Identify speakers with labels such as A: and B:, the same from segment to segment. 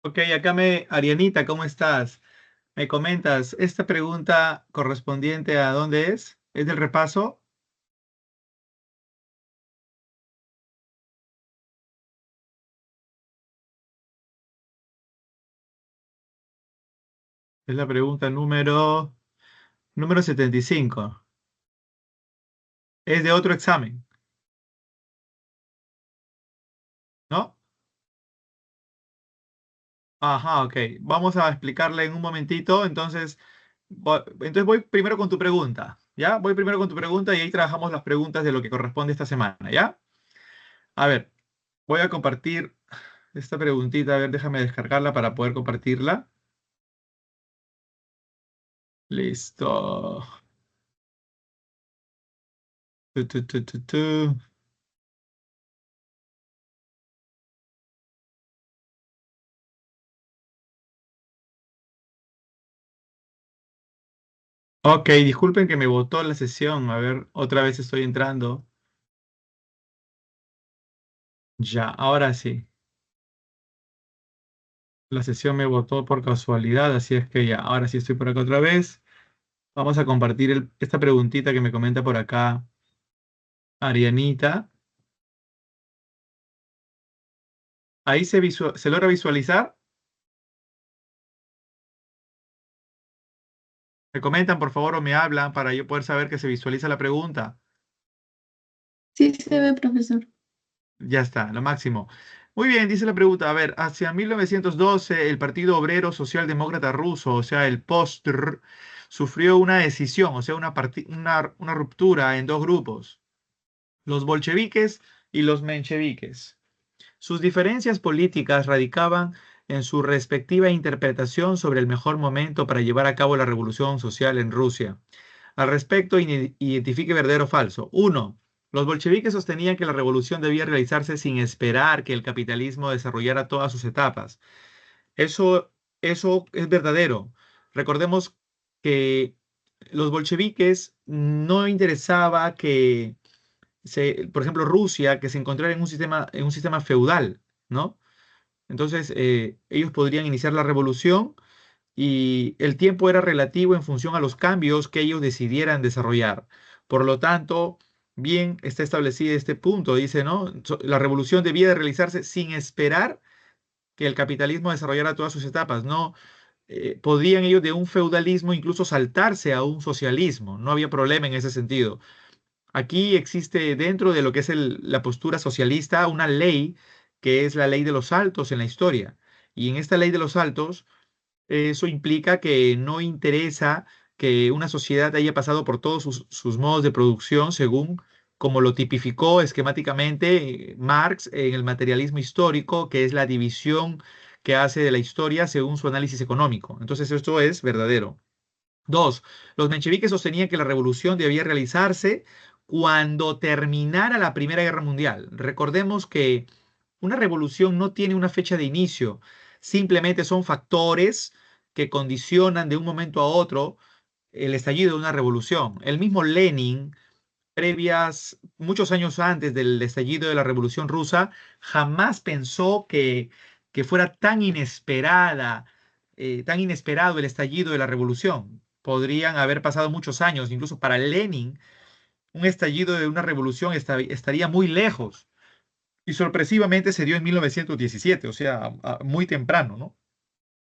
A: Ok, Arianita, ¿cómo estás? Me comentas, ¿esta pregunta correspondiente a dónde es? ¿Es del repaso? Es la pregunta número 75. Es de otro examen, ¿no? Ajá, ok. Vamos a explicarle en un momentito. Entonces voy primero con tu pregunta, ¿ya? Voy primero con tu pregunta y ahí trabajamos las preguntas de lo que corresponde esta semana, ¿ya? A ver, voy a compartir esta preguntita. A ver, déjame descargarla para poder compartirla. Listo. Tu, tu, tu, tu, tu. Ok, disculpen que me botó la sesión. A ver, otra vez estoy entrando. Ya, ahora sí. La sesión me botó por casualidad, así es que ya, ahora sí estoy por acá otra vez. Vamos a compartir esta preguntita que me comenta por acá Arianita. Ahí se logra visualizar. Me comentan, por favor, o me hablan para yo poder saber que se visualiza la pregunta.
B: Sí se ve, profesor.
A: Ya está, lo máximo. Muy bien, dice la pregunta. A ver, hacia 1912 el Partido Obrero Socialdemócrata Ruso, o sea, el POSTR, sufrió una decisión, o sea, una ruptura en dos grupos, los bolcheviques y los mencheviques. Sus diferencias políticas radicaban en su respectiva interpretación sobre el mejor momento para llevar a cabo la revolución social en Rusia. Al respecto, identifique verdadero o falso. Uno, los bolcheviques sostenían que la revolución debía realizarse sin esperar que el capitalismo desarrollara todas sus etapas. Eso, eso es verdadero. Recordemos que los bolcheviques no interesaba que por ejemplo, Rusia, que se encontrara en un sistema feudal, ¿no? Entonces, ellos podrían iniciar la revolución y el tiempo era relativo en función a los cambios que ellos decidieran desarrollar. Por lo tanto, bien está establecido este punto, dice, ¿no? La revolución debía de realizarse sin esperar que el capitalismo desarrollara todas sus etapas, ¿no? Podían ellos de un feudalismo incluso saltarse a un socialismo, no había problema en ese sentido. Aquí existe dentro de lo que es la postura socialista una ley que es la ley de los saltos en la historia. Y en esta ley de los saltos, eso implica que no interesa que una sociedad haya pasado por todos sus modos de producción según como lo tipificó esquemáticamente Marx en el materialismo histórico, que es la división que hace de la historia según su análisis económico. Entonces esto es verdadero. Dos, los mencheviques sostenían que la revolución debía realizarse cuando terminara la Primera Guerra Mundial. Recordemos que una revolución no tiene una fecha de inicio, simplemente son factores que condicionan de un momento a otro el estallido de una revolución. El mismo Lenin, muchos años antes del estallido de la Revolución Rusa, jamás pensó que fuera tan inesperado el estallido de la revolución. Podrían haber pasado muchos años, incluso para Lenin, un estallido de una revolución estaría muy lejos. Y sorpresivamente se dio en 1917, o sea, muy temprano, ¿no?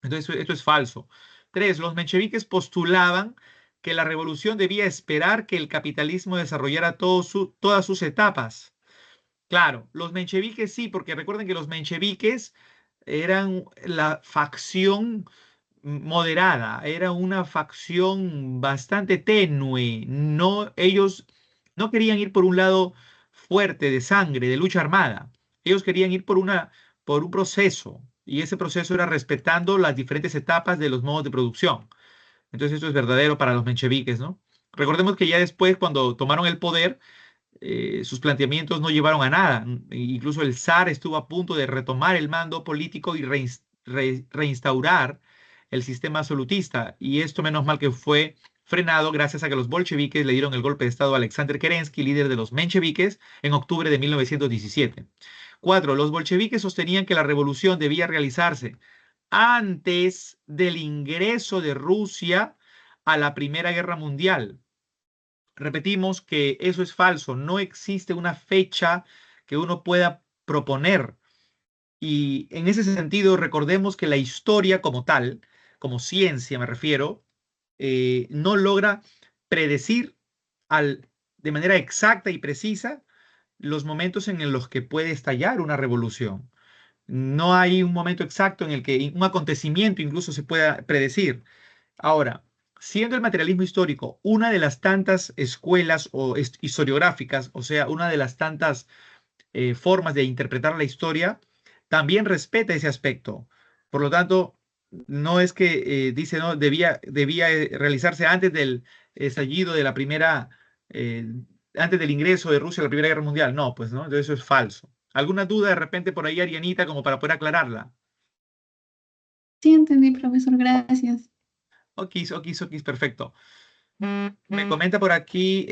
A: Entonces, esto es falso. Tres, los mencheviques postulaban que la revolución debía esperar que el capitalismo desarrollara todas sus etapas. Claro, los mencheviques sí, porque recuerden que los mencheviques eran la facción moderada, era una facción bastante tenue. No, ellos no querían ir por un lado fuerte de sangre, de lucha armada. Ellos querían ir por un proceso, y ese proceso era respetando las diferentes etapas de los modos de producción. Entonces, esto es verdadero para los mencheviques, ¿no? Recordemos que ya después, cuando tomaron el poder, sus planteamientos no llevaron a nada. Incluso el zar estuvo a punto de retomar el mando político y reinstaurar el sistema absolutista. Y esto, menos mal que fue frenado gracias a que los bolcheviques le dieron el golpe de estado a Alexander Kerensky, líder de los mencheviques, en octubre de 1917. Cuatro, los bolcheviques sostenían que la revolución debía realizarse antes del ingreso de Rusia a la Primera Guerra Mundial. Repetimos que eso es falso. No existe una fecha que uno pueda proponer. Y en ese sentido, recordemos que la historia como tal, como ciencia me refiero, no logra predecir de manera exacta y precisa los momentos en los que puede estallar una revolución. No hay un momento exacto en el que un acontecimiento incluso se pueda predecir. Ahora, siendo el materialismo histórico una de las tantas escuelas o historiográficas, o sea, una de las tantas formas de interpretar la historia, también respeta ese aspecto. Por lo tanto, no es que dice, no, debía realizarse antes del estallido de la primera, eh, antes del ingreso de Rusia a la Primera Guerra Mundial. No, pues no, entonces eso es falso. ¿Alguna duda de repente por ahí, Arianita, como para poder aclararla?
B: Sí, entendí, profesor, gracias.
A: Okis, okis, okis, perfecto. Me comenta por aquí,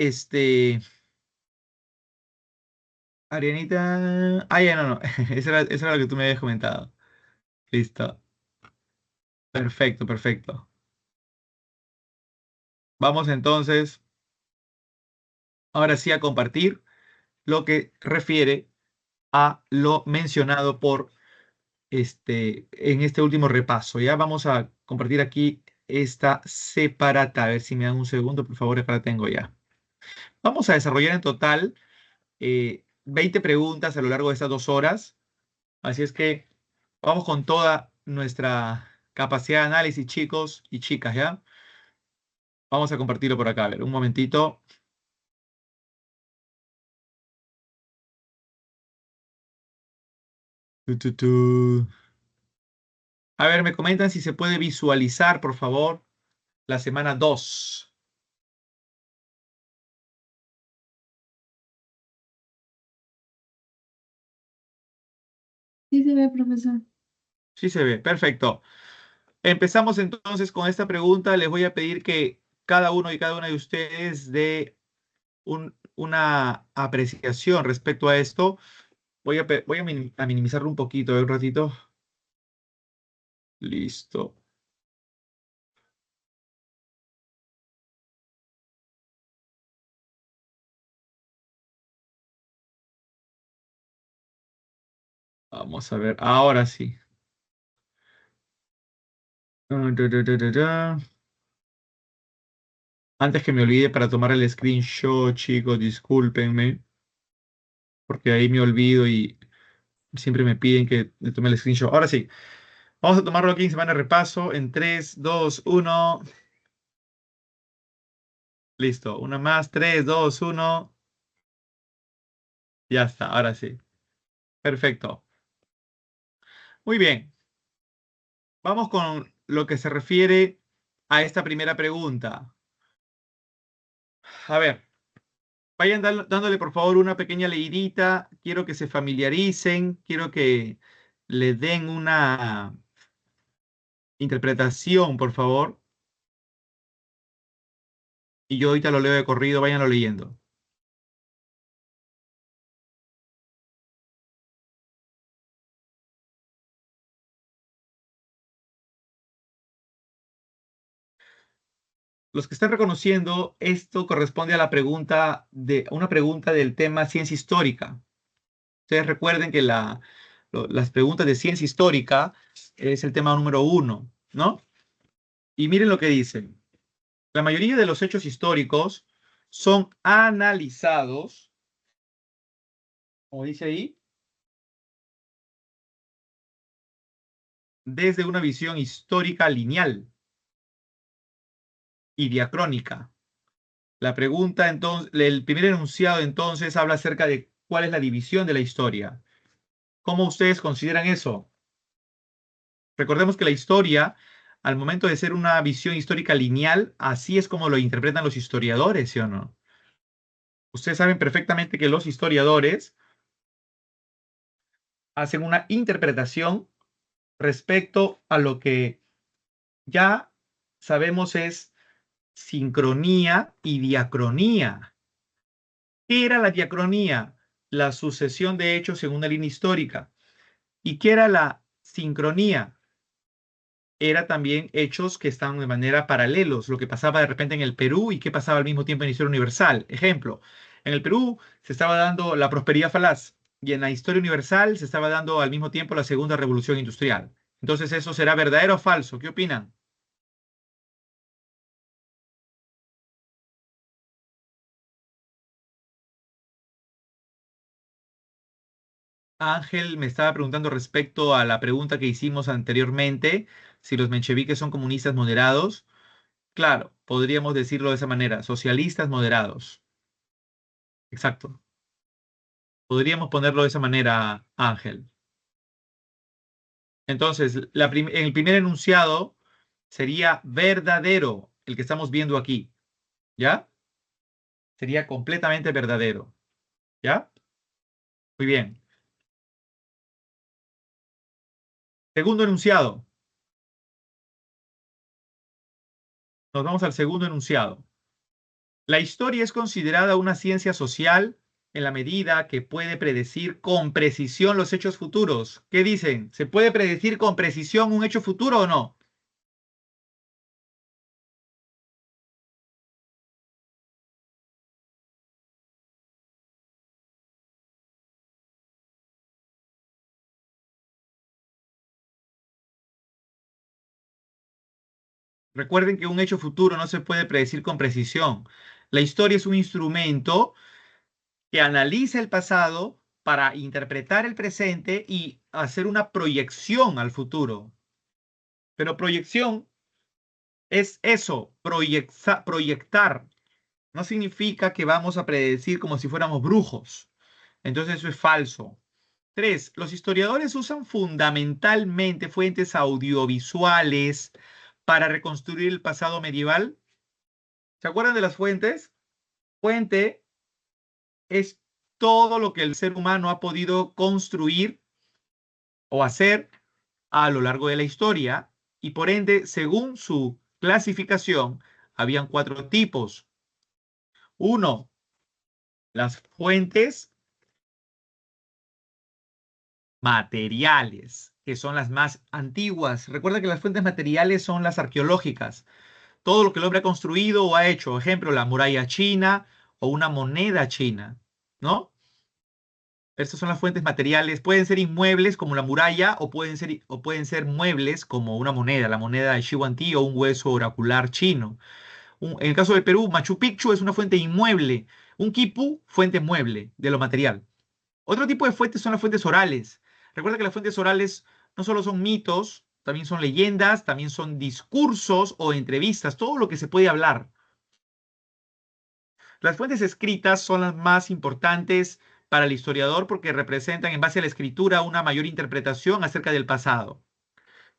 A: Arianita. Ah, ya, no, no. Eso era lo que tú me habías comentado. Listo. Perfecto, perfecto. Vamos entonces, ahora sí, a compartir lo que refiere a lo mencionado por en este último repaso. Ya vamos a compartir aquí esta separata. A ver si me dan un segundo, por favor, acá la tengo ya. Vamos a desarrollar en total 20 preguntas a lo largo de estas 2 horas. Así es que vamos con toda nuestra capacidad de análisis, chicos y chicas, ¿ya? Vamos a compartirlo por acá. A ver, un momentito. Tu, tu, tu. A ver, me comentan si se puede visualizar, por favor, la semana 2.
B: Sí se ve, profesor.
A: Sí se ve, perfecto. Empezamos entonces con esta pregunta. Les voy a pedir que cada uno y cada una de ustedes dé una apreciación respecto a esto. Voy a minimizarlo un poquito, un ratito. Listo. Vamos a ver, ahora sí. Da. Antes que me olvide para tomar el screenshot, chicos, discúlpenme, porque ahí me olvido y siempre me piden que le tome el screenshot. Ahora sí, vamos a tomarlo aquí en semana de repaso en 3, 2, 1. Listo. Una más. 3, 2, 1. Ya está. Ahora sí. Perfecto. Muy bien. Vamos con lo que se refiere a esta primera pregunta. A ver, vayan dándole por favor una pequeña leidita. Quiero que se familiaricen. Quiero que le den una interpretación, por favor. Y yo ahorita lo leo de corrido. Váyanlo leyendo. Los que están reconociendo, esto corresponde a a una pregunta del tema ciencia histórica. Ustedes recuerden que las preguntas de ciencia histórica es el tema número 1, ¿no? Y miren lo que dicen. La mayoría de los hechos históricos son analizados, como dice ahí, desde una visión histórica lineal y diacrónica. La pregunta entonces, el primer enunciado entonces habla acerca de cuál es la división de la historia. ¿Cómo ustedes consideran eso? Recordemos que la historia, al momento de ser una visión histórica lineal, así es como lo interpretan los historiadores, ¿sí o no? Ustedes saben perfectamente que los historiadores hacen una interpretación respecto a lo que ya sabemos es sincronía y diacronía. ¿Qué era la diacronía? La sucesión de hechos en una línea histórica. ¿Y qué era la sincronía? era también hechos que estaban de manera paralelos, lo que pasaba de repente en el Perú y qué pasaba al mismo tiempo en la historia universal. Ejemplo, en el Perú se estaba dando la prosperidad falaz y en la historia universal se estaba dando al mismo tiempo la segunda revolución industrial. Entonces, ¿eso será verdadero o falso? ¿Qué opinan? Ángel me estaba preguntando respecto a la pregunta que hicimos anteriormente, si los mencheviques son comunistas moderados. Claro, podríamos decirlo de esa manera, socialistas moderados. Exacto. Podríamos ponerlo de esa manera, Ángel. Entonces, el primer enunciado sería verdadero, el que estamos viendo aquí, ¿ya? Sería completamente verdadero, ¿ya? Muy bien. Segundo enunciado. Nos vamos al segundo enunciado. La historia es considerada una ciencia social en la medida que puede predecir con precisión los hechos futuros. ¿Qué dicen? ¿Se puede predecir con precisión un hecho futuro o no? Recuerden que un hecho futuro no se puede predecir con precisión. La historia es un instrumento que analiza el pasado para interpretar el presente y hacer una proyección al futuro. Pero proyección es eso, proyectar. No significa que vamos a predecir como si fuéramos brujos. Entonces eso es falso. Tres, los historiadores usan fundamentalmente fuentes audiovisuales para reconstruir el pasado medieval. ¿Se acuerdan de las fuentes? Fuente es todo lo que el ser humano ha podido construir o hacer a lo largo de la historia y por ende, según su clasificación, habían cuatro tipos. Uno, las fuentes materiales, que son las más antiguas. Recuerda que las fuentes materiales son las arqueológicas. Todo lo que el hombre ha construido o ha hecho. Ejemplo, la muralla china o una moneda china, ¿no? Estas son las fuentes materiales. Pueden ser inmuebles como la muralla o pueden ser muebles como una moneda, la moneda de Tiwanaku o un hueso oracular chino. En el caso del Perú, Machu Picchu es una fuente inmueble. Un quipu, fuente mueble de lo material. Otro tipo de fuentes son las fuentes orales. Recuerda que las fuentes orales no solo son mitos, también son leyendas, también son discursos o entrevistas, todo lo que se puede hablar. Las fuentes escritas son las más importantes para el historiador porque representan en base a la escritura una mayor interpretación acerca del pasado.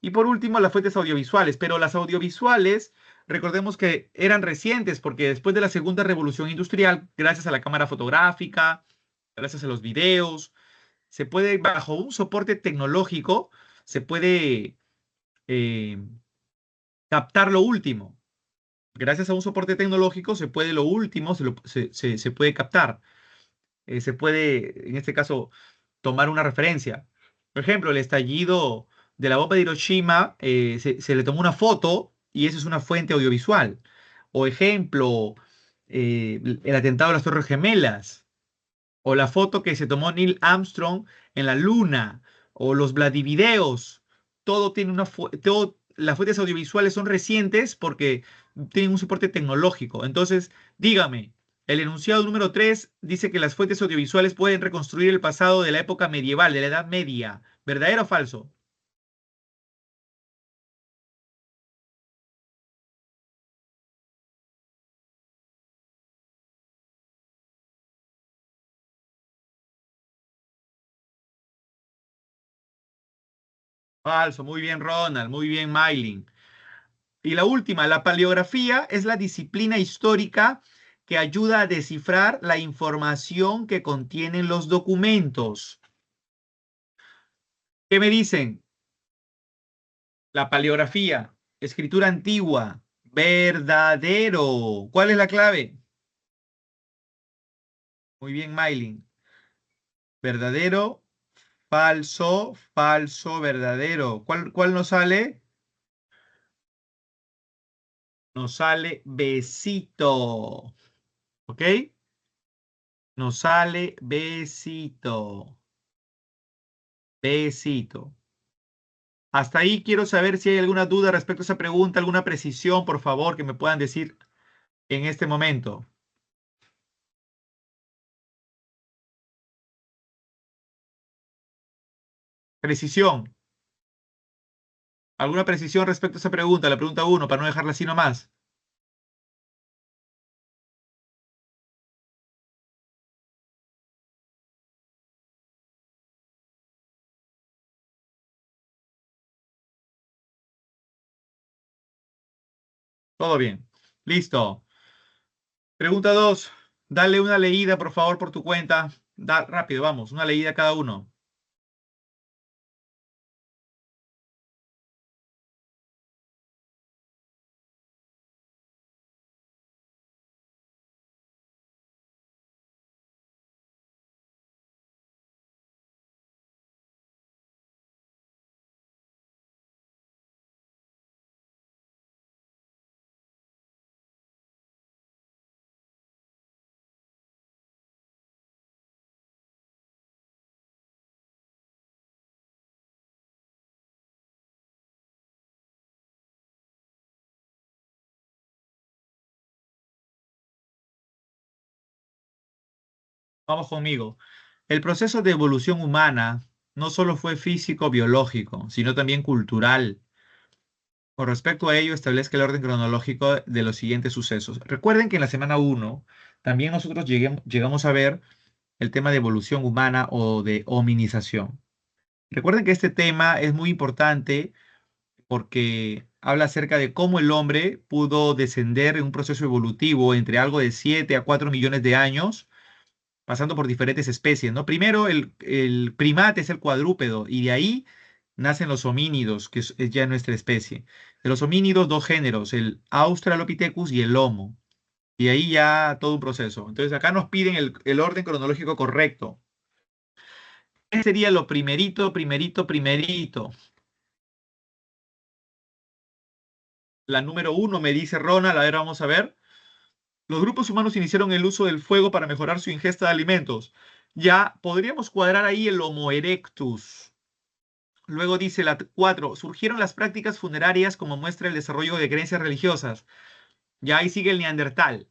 A: Y por último, las fuentes audiovisuales. Pero las audiovisuales, recordemos que eran recientes porque después de la segunda revolución industrial, gracias a la cámara fotográfica, gracias a los videos, se puede, bajo un soporte tecnológico, se puede eh, captar lo último. Gracias a un soporte tecnológico se puede lo último, se puede captar. Se puede, en este caso, tomar una referencia. Por ejemplo, el estallido de la bomba de Hiroshima, se le tomó una foto y eso es una fuente audiovisual. O ejemplo, el atentado de las Torres Gemelas, o la foto que se tomó Neil Armstrong en la Luna, o los Vladivideos. Todo tiene las fuentes audiovisuales son recientes porque tienen un soporte tecnológico. Entonces, dígame, el enunciado número 3 dice que las fuentes audiovisuales pueden reconstruir el pasado de la época medieval, de la Edad Media. ¿Verdadero o falso? Falso. Muy bien, Ronald. Muy bien, Mylin. Y la última, la paleografía es la disciplina histórica que ayuda a descifrar la información que contienen los documentos. ¿Qué me dicen? La paleografía, escritura antigua, verdadero. ¿Cuál es la clave? Muy bien, Mylin. Verdadero, falso, falso, verdadero. ¿Cuál nos sale? Nos sale besito. ¿Ok? Nos sale besito. Besito. Hasta ahí quiero saber si hay alguna duda respecto a esa pregunta, alguna precisión, por favor, que me puedan decir en este momento. Precisión. ¿Alguna precisión respecto a esa pregunta? La pregunta uno, para no dejarla así nomás. Todo bien. Listo. Pregunta 2. Dale una leída, por favor, por tu cuenta. Rápido, vamos. Una leída cada uno. Vamos conmigo. El proceso de evolución humana no solo fue físico-biológico, sino también cultural. Con respecto a ello, establezca el orden cronológico de los siguientes sucesos. Recuerden que en la semana uno también nosotros llegamos a ver el tema de evolución humana o de hominización. Recuerden que este tema es muy importante porque habla acerca de cómo el hombre pudo descender en un proceso evolutivo entre algo de 7 a 4 millones de años, pasando por diferentes especies, ¿no? Primero, el primate es el cuadrúpedo, y de ahí nacen los homínidos, que es ya nuestra especie. De los homínidos, dos géneros, el Australopithecus y el Homo. Y ahí ya todo un proceso. Entonces, acá nos piden el orden cronológico correcto. ¿Qué sería lo primerito, primerito, primerito? La número uno, me dice Ronald, a ver, vamos a ver. Los grupos humanos iniciaron el uso del fuego para mejorar su ingesta de alimentos. Ya podríamos cuadrar ahí el Homo erectus. Luego dice la 4, surgieron las prácticas funerarias como muestra el desarrollo de creencias religiosas. Ya ahí sigue el Neandertal.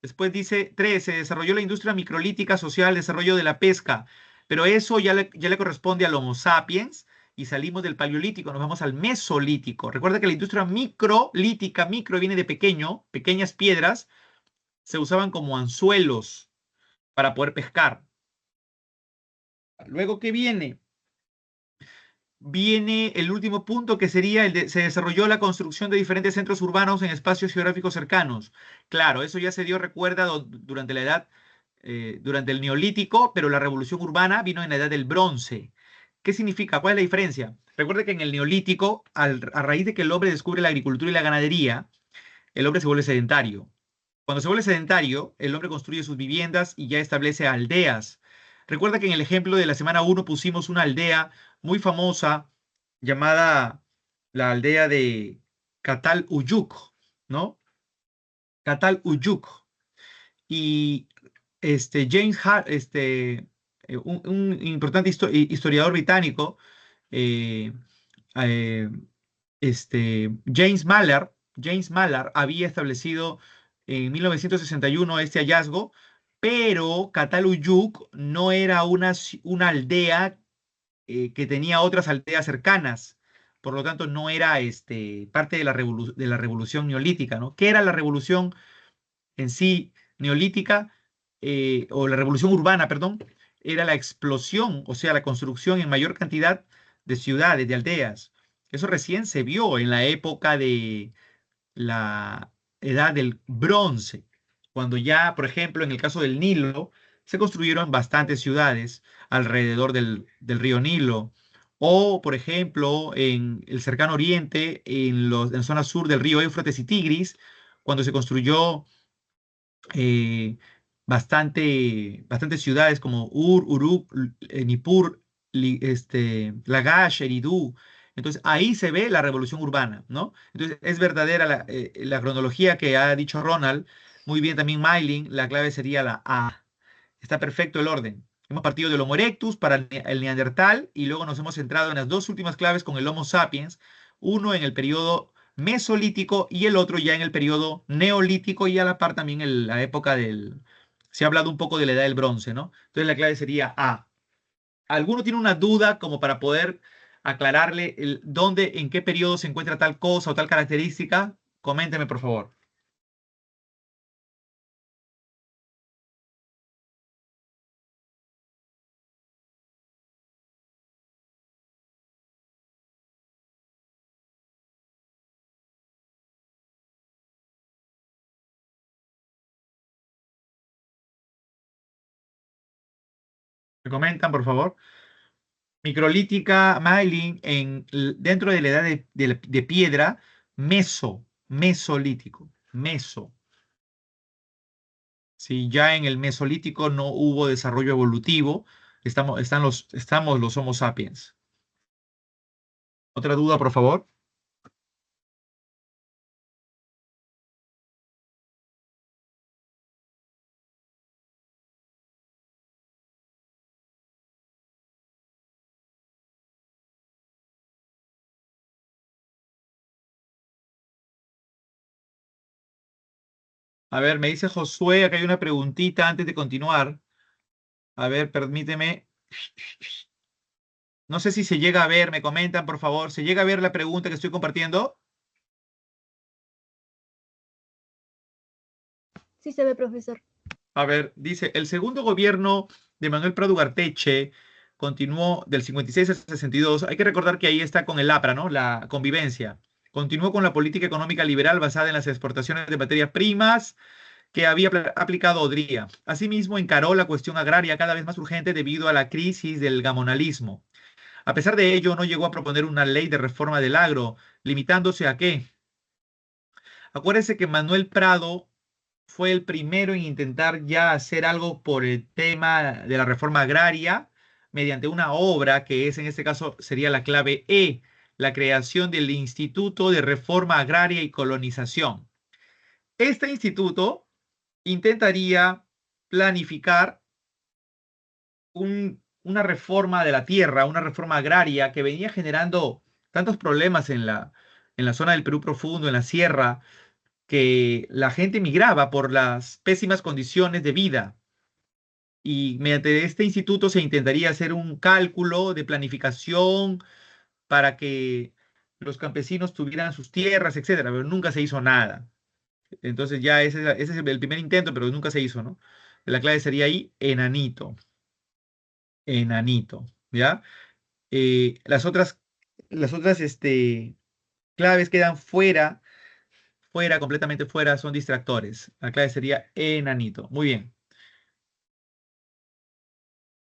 A: Después dice 3, se desarrolló la industria microlítica social, desarrollo de la pesca. Pero eso ya le corresponde al Homo sapiens y salimos del paleolítico, nos vamos al mesolítico. Recuerda que la industria microlítica, micro viene de pequeño, pequeñas piedras, se usaban como anzuelos para poder pescar. Luego, ¿qué viene? Viene el último punto que sería se desarrolló la construcción de diferentes centros urbanos en espacios geográficos cercanos. Claro, eso ya se dio, recuerda, durante la edad, durante el Neolítico, pero la revolución urbana vino en la edad del Bronce. ¿Qué significa? ¿Cuál es la diferencia? Recuerda que en el Neolítico, a raíz de que el hombre descubre la agricultura y la ganadería, el hombre se vuelve sedentario. Cuando se vuelve sedentario, el hombre construye sus viviendas y ya establece aldeas. Recuerda que en el ejemplo de la semana uno pusimos una aldea muy famosa llamada la aldea de Catal Uyuk, ¿no? Catal Uyuk. Y un importante historiador británico, eh, eh, James Mallard había establecido en 1961 este hallazgo, pero Cataluyuk no era una aldea que tenía otras aldeas cercanas. Por lo tanto, no era parte de de la revolución neolítica, ¿no? ¿Qué era la revolución en sí neolítica o la revolución urbana, perdón? Era la explosión, o sea, la construcción en mayor cantidad de ciudades, de aldeas. Eso recién se vio en la época de la edad del bronce, cuando ya, por ejemplo, en el caso del Nilo, se construyeron bastantes ciudades alrededor del río Nilo. O, por ejemplo, en el cercano oriente, en la zona sur del río Éufrates y Tigris, cuando se construyó eh, bastantes ciudades como Uruk, Nippur, Lagash, Eridu. Entonces ahí se ve la revolución urbana, ¿no? Entonces es verdadera la cronología que ha dicho Ronald, muy bien también Mylin, la clave sería la A. Está perfecto el orden. Hemos partido del Homo erectus para el Neandertal y luego nos hemos centrado en las dos últimas claves con el Homo sapiens, uno en el periodo mesolítico y el otro ya en el periodo neolítico y a la par también en la época del... Se ha hablado un poco de la edad del bronce, ¿no? Entonces la clave sería A. ¿Alguno tiene una duda como para poder aclararle dónde, en qué periodo se encuentra tal cosa o tal característica? Coménteme, por favor. ¿Me comentan, por favor? Microlítica, Mylin, dentro de la edad de piedra, mesolítico, meso. Si ya en el mesolítico no hubo desarrollo evolutivo, estamos los Homo sapiens. ¿Otra duda, por favor? A ver, me dice Josué, acá hay una preguntita antes de continuar. A ver, permíteme. No sé si se llega a ver, me comentan, por favor. ¿Se llega a ver la pregunta que estoy compartiendo?
C: Sí se ve, profesor.
A: A ver, dice, el segundo gobierno de Manuel Prado Ugarteche continuó del 56 al 62. Hay que recordar que ahí está con el APRA, ¿no? La convivencia. Continuó con la política económica liberal basada en las exportaciones de materias primas que había aplicado Odría. Asimismo, encaró la cuestión agraria cada vez más urgente debido a la crisis del gamonalismo. A pesar de ello, no llegó a proponer una ley de reforma del agro, limitándose a qué. Acuérdense que Manuel Prado fue el primero en intentar ya hacer algo por el tema de la reforma agraria mediante una obra que es en este caso sería la clave E, la creación del Instituto de Reforma Agraria y Colonización. Este instituto intentaría planificar una reforma de la tierra, una reforma agraria que venía generando tantos problemas en la zona del Perú profundo, en la sierra, que la gente migraba por las pésimas condiciones de vida. Y mediante este instituto se intentaría hacer un cálculo de planificación para que los campesinos tuvieran sus tierras, etcétera, pero nunca se hizo nada. Entonces ya ese es el primer intento, pero nunca se hizo, ¿no? La clave sería ahí enanito, enanito, ¿ya? Las otras claves quedan fuera, fuera, completamente fuera, son distractores. La clave sería enanito. Muy bien.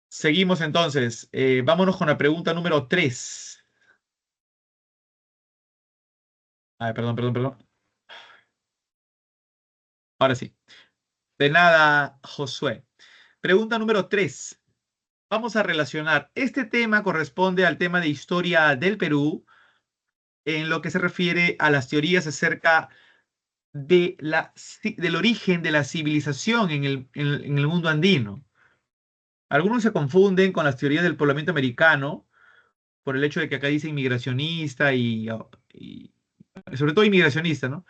A: Seguimos entonces. Vámonos con la pregunta número 3. Ay, perdón, perdón, perdón. Ahora sí. De nada, Josué. Pregunta número 3. Vamos a relacionar. Este tema corresponde al tema de historia del Perú en lo que se refiere a las teorías acerca del origen de la civilización en el mundo andino. Algunos se confunden con las teorías del poblamiento americano por el hecho de que acá dice inmigracionista y sobre todo inmigracionista, ¿no?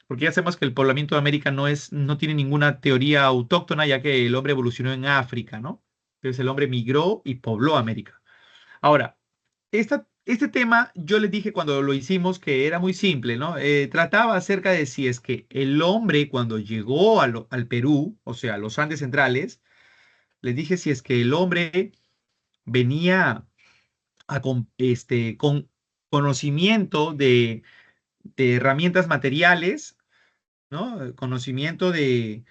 A: Porque ya sabemos que el poblamiento de América no tiene ninguna teoría autóctona, ya que el hombre evolucionó en África, ¿no? Entonces el hombre migró y pobló América. Ahora, este tema yo les dije cuando lo hicimos que era muy simple, ¿no? Trataba acerca de si es que el hombre cuando llegó al Perú, o sea, a los Andes centrales, les dije si es que el hombre venía con conocimiento de herramientas materiales, ¿no? Conocimiento de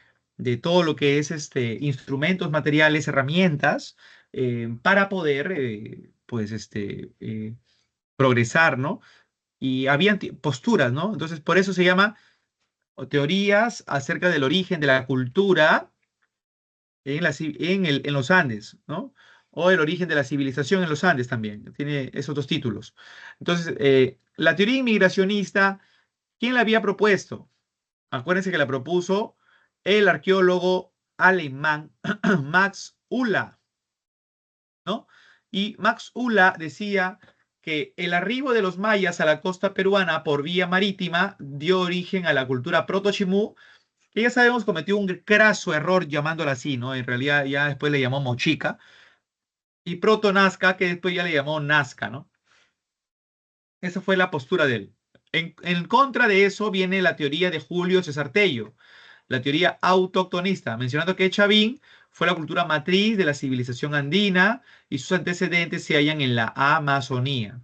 A: todo lo que es instrumentos materiales, herramientas, para poder, pues, progresar, ¿no? Y había posturas, ¿no? Entonces, por eso se llama o teorías acerca del origen de la cultura en los Andes, ¿no? o el origen de la civilización en los Andes también. Tiene esos dos títulos. Entonces, la teoría inmigracionista, ¿quién la había propuesto? Acuérdense que la propuso el arqueólogo alemán Max Ulla, ¿no? Y Max Ulla decía que el arribo de los mayas a la costa peruana por vía marítima dio origen a la cultura proto-chimú, que ya sabemos cometió un craso error llamándola así, ¿no? En realidad ya después le llamó Mochica, y proto-nazca, que después ya le llamó Nazca, ¿no? Esa fue la postura de él. En contra de eso viene la teoría de Julio César Tello, la teoría autoctonista, mencionando que Chavín fue la cultura matriz de la civilización andina y sus antecedentes se hallan en la Amazonía.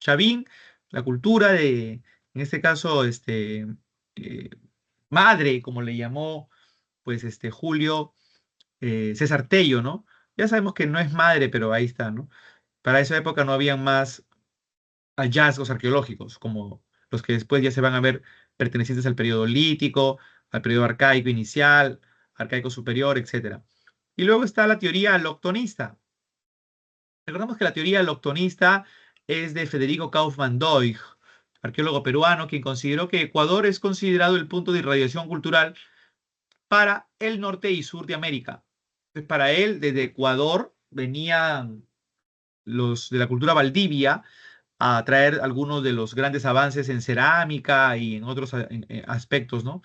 A: Chavín, la cultura de, en este caso, eh, madre, como le llamó, pues, Julio César Tello, ¿no? Ya sabemos que no es madre, pero ahí está, ¿no? Para esa época no habían más hallazgos arqueológicos, como los que después ya se van a ver pertenecientes al periodo lítico, al periodo arcaico inicial, arcaico superior, etcétera. Y luego está la teoría aloctonista. Recordemos que la teoría aloctonista es de Federico Kaufmann Doig, arqueólogo peruano, quien consideró que Ecuador es considerado el punto de irradiación cultural para el norte y sur de América. Entonces, para él, desde Ecuador venían los de la cultura valdivia a traer algunos de los grandes avances en cerámica y en otros aspectos, ¿no?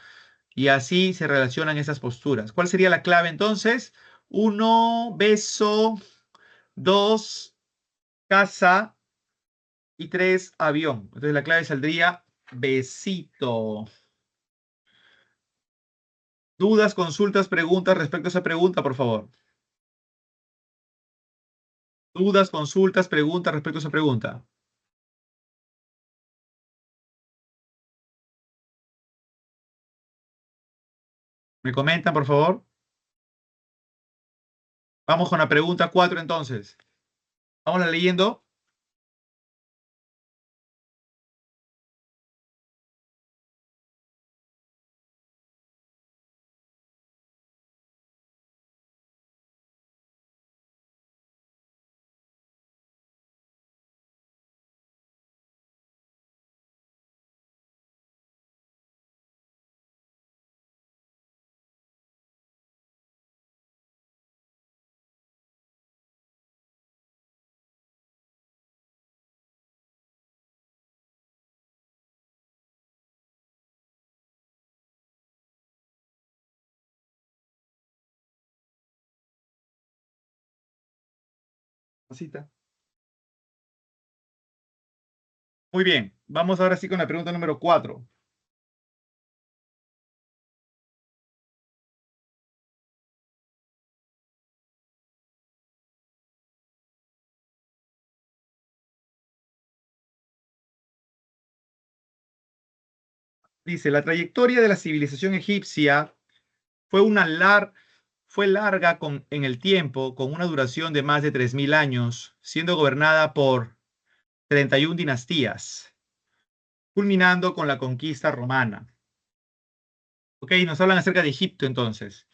A: Y así se relacionan esas posturas. ¿Cuál sería la clave entonces? Uno, beso; dos, casa; y tres, avión. Entonces la clave saldría besito. ¿Dudas, consultas, preguntas respecto a esa pregunta, por favor? ¿Dudas, consultas, preguntas respecto a esa pregunta? ¿Me comentan, por favor? Vamos con la pregunta 4 entonces. Vamos leyendo. Cita. Muy bien, vamos ahora sí con la pregunta número 4. Dice, la trayectoria de la civilización egipcia fue, fue larga en el tiempo, con una duración de más de 3000 años, siendo gobernada por 31 dinastías, culminando con la conquista romana. Ok, nos hablan acerca de Egipto entonces.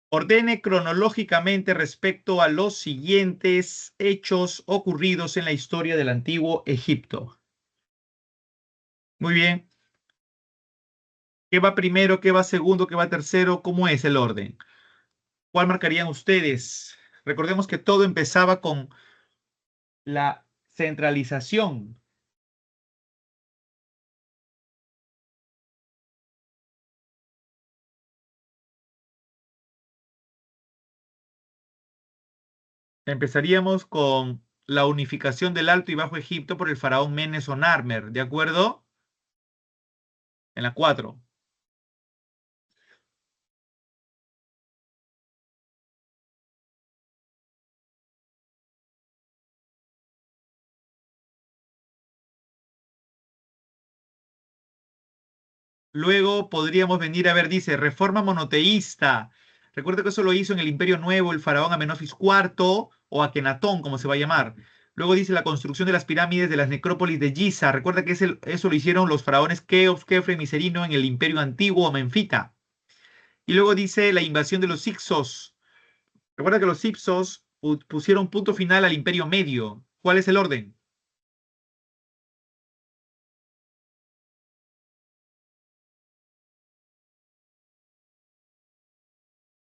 A: Ordene cronológicamente respecto a los siguientes hechos ocurridos en la historia del antiguo Egipto. Muy bien. ¿Qué va primero? ¿Qué va segundo? ¿Qué va tercero? ¿Cómo es el orden? ¿Cuál marcarían ustedes? Recordemos que todo empezaba con la centralización. Empezaríamos con la unificación del Alto y Bajo Egipto por el faraón Menes o Narmer, ¿de acuerdo? En la 4. Luego podríamos venir a ver, dice, reforma monoteísta. Recuerda que eso lo hizo en el Imperio Nuevo el faraón Amenofis IV o Akenatón, como se va a llamar. Luego dice la construcción de las pirámides de las necrópolis de Giza. Recuerda que eso lo hicieron los faraones Keops, Kefre y Miserino en el Imperio Antiguo o Menfita. Y luego dice la invasión de los Hyksos Recuerda que los Ipsos pusieron punto final al Imperio Medio. ¿Cuál es el orden?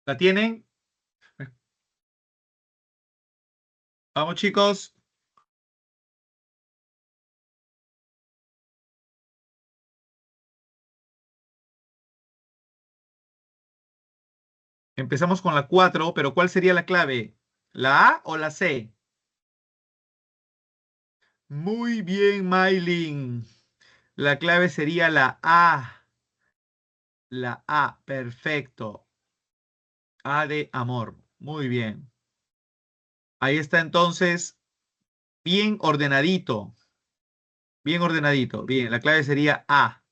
A: ¿La tienen? Vamos, chicos. Empezamos con la 4, pero ¿cuál sería la clave? ¿La A o la C? Muy bien, Maylin. La clave sería la A. La A, perfecto. A de amor. Muy bien. Ahí está entonces, bien ordenadito. Bien ordenadito. Bien, la clave sería A.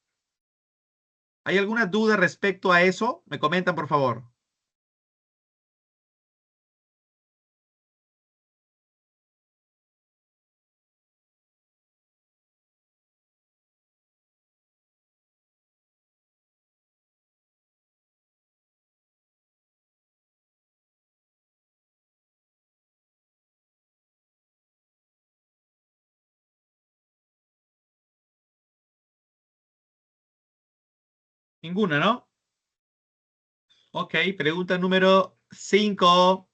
A: ¿Hay alguna duda respecto a eso? Me comentan, por favor. Ninguna, ¿no? Ok, pregunta número 5.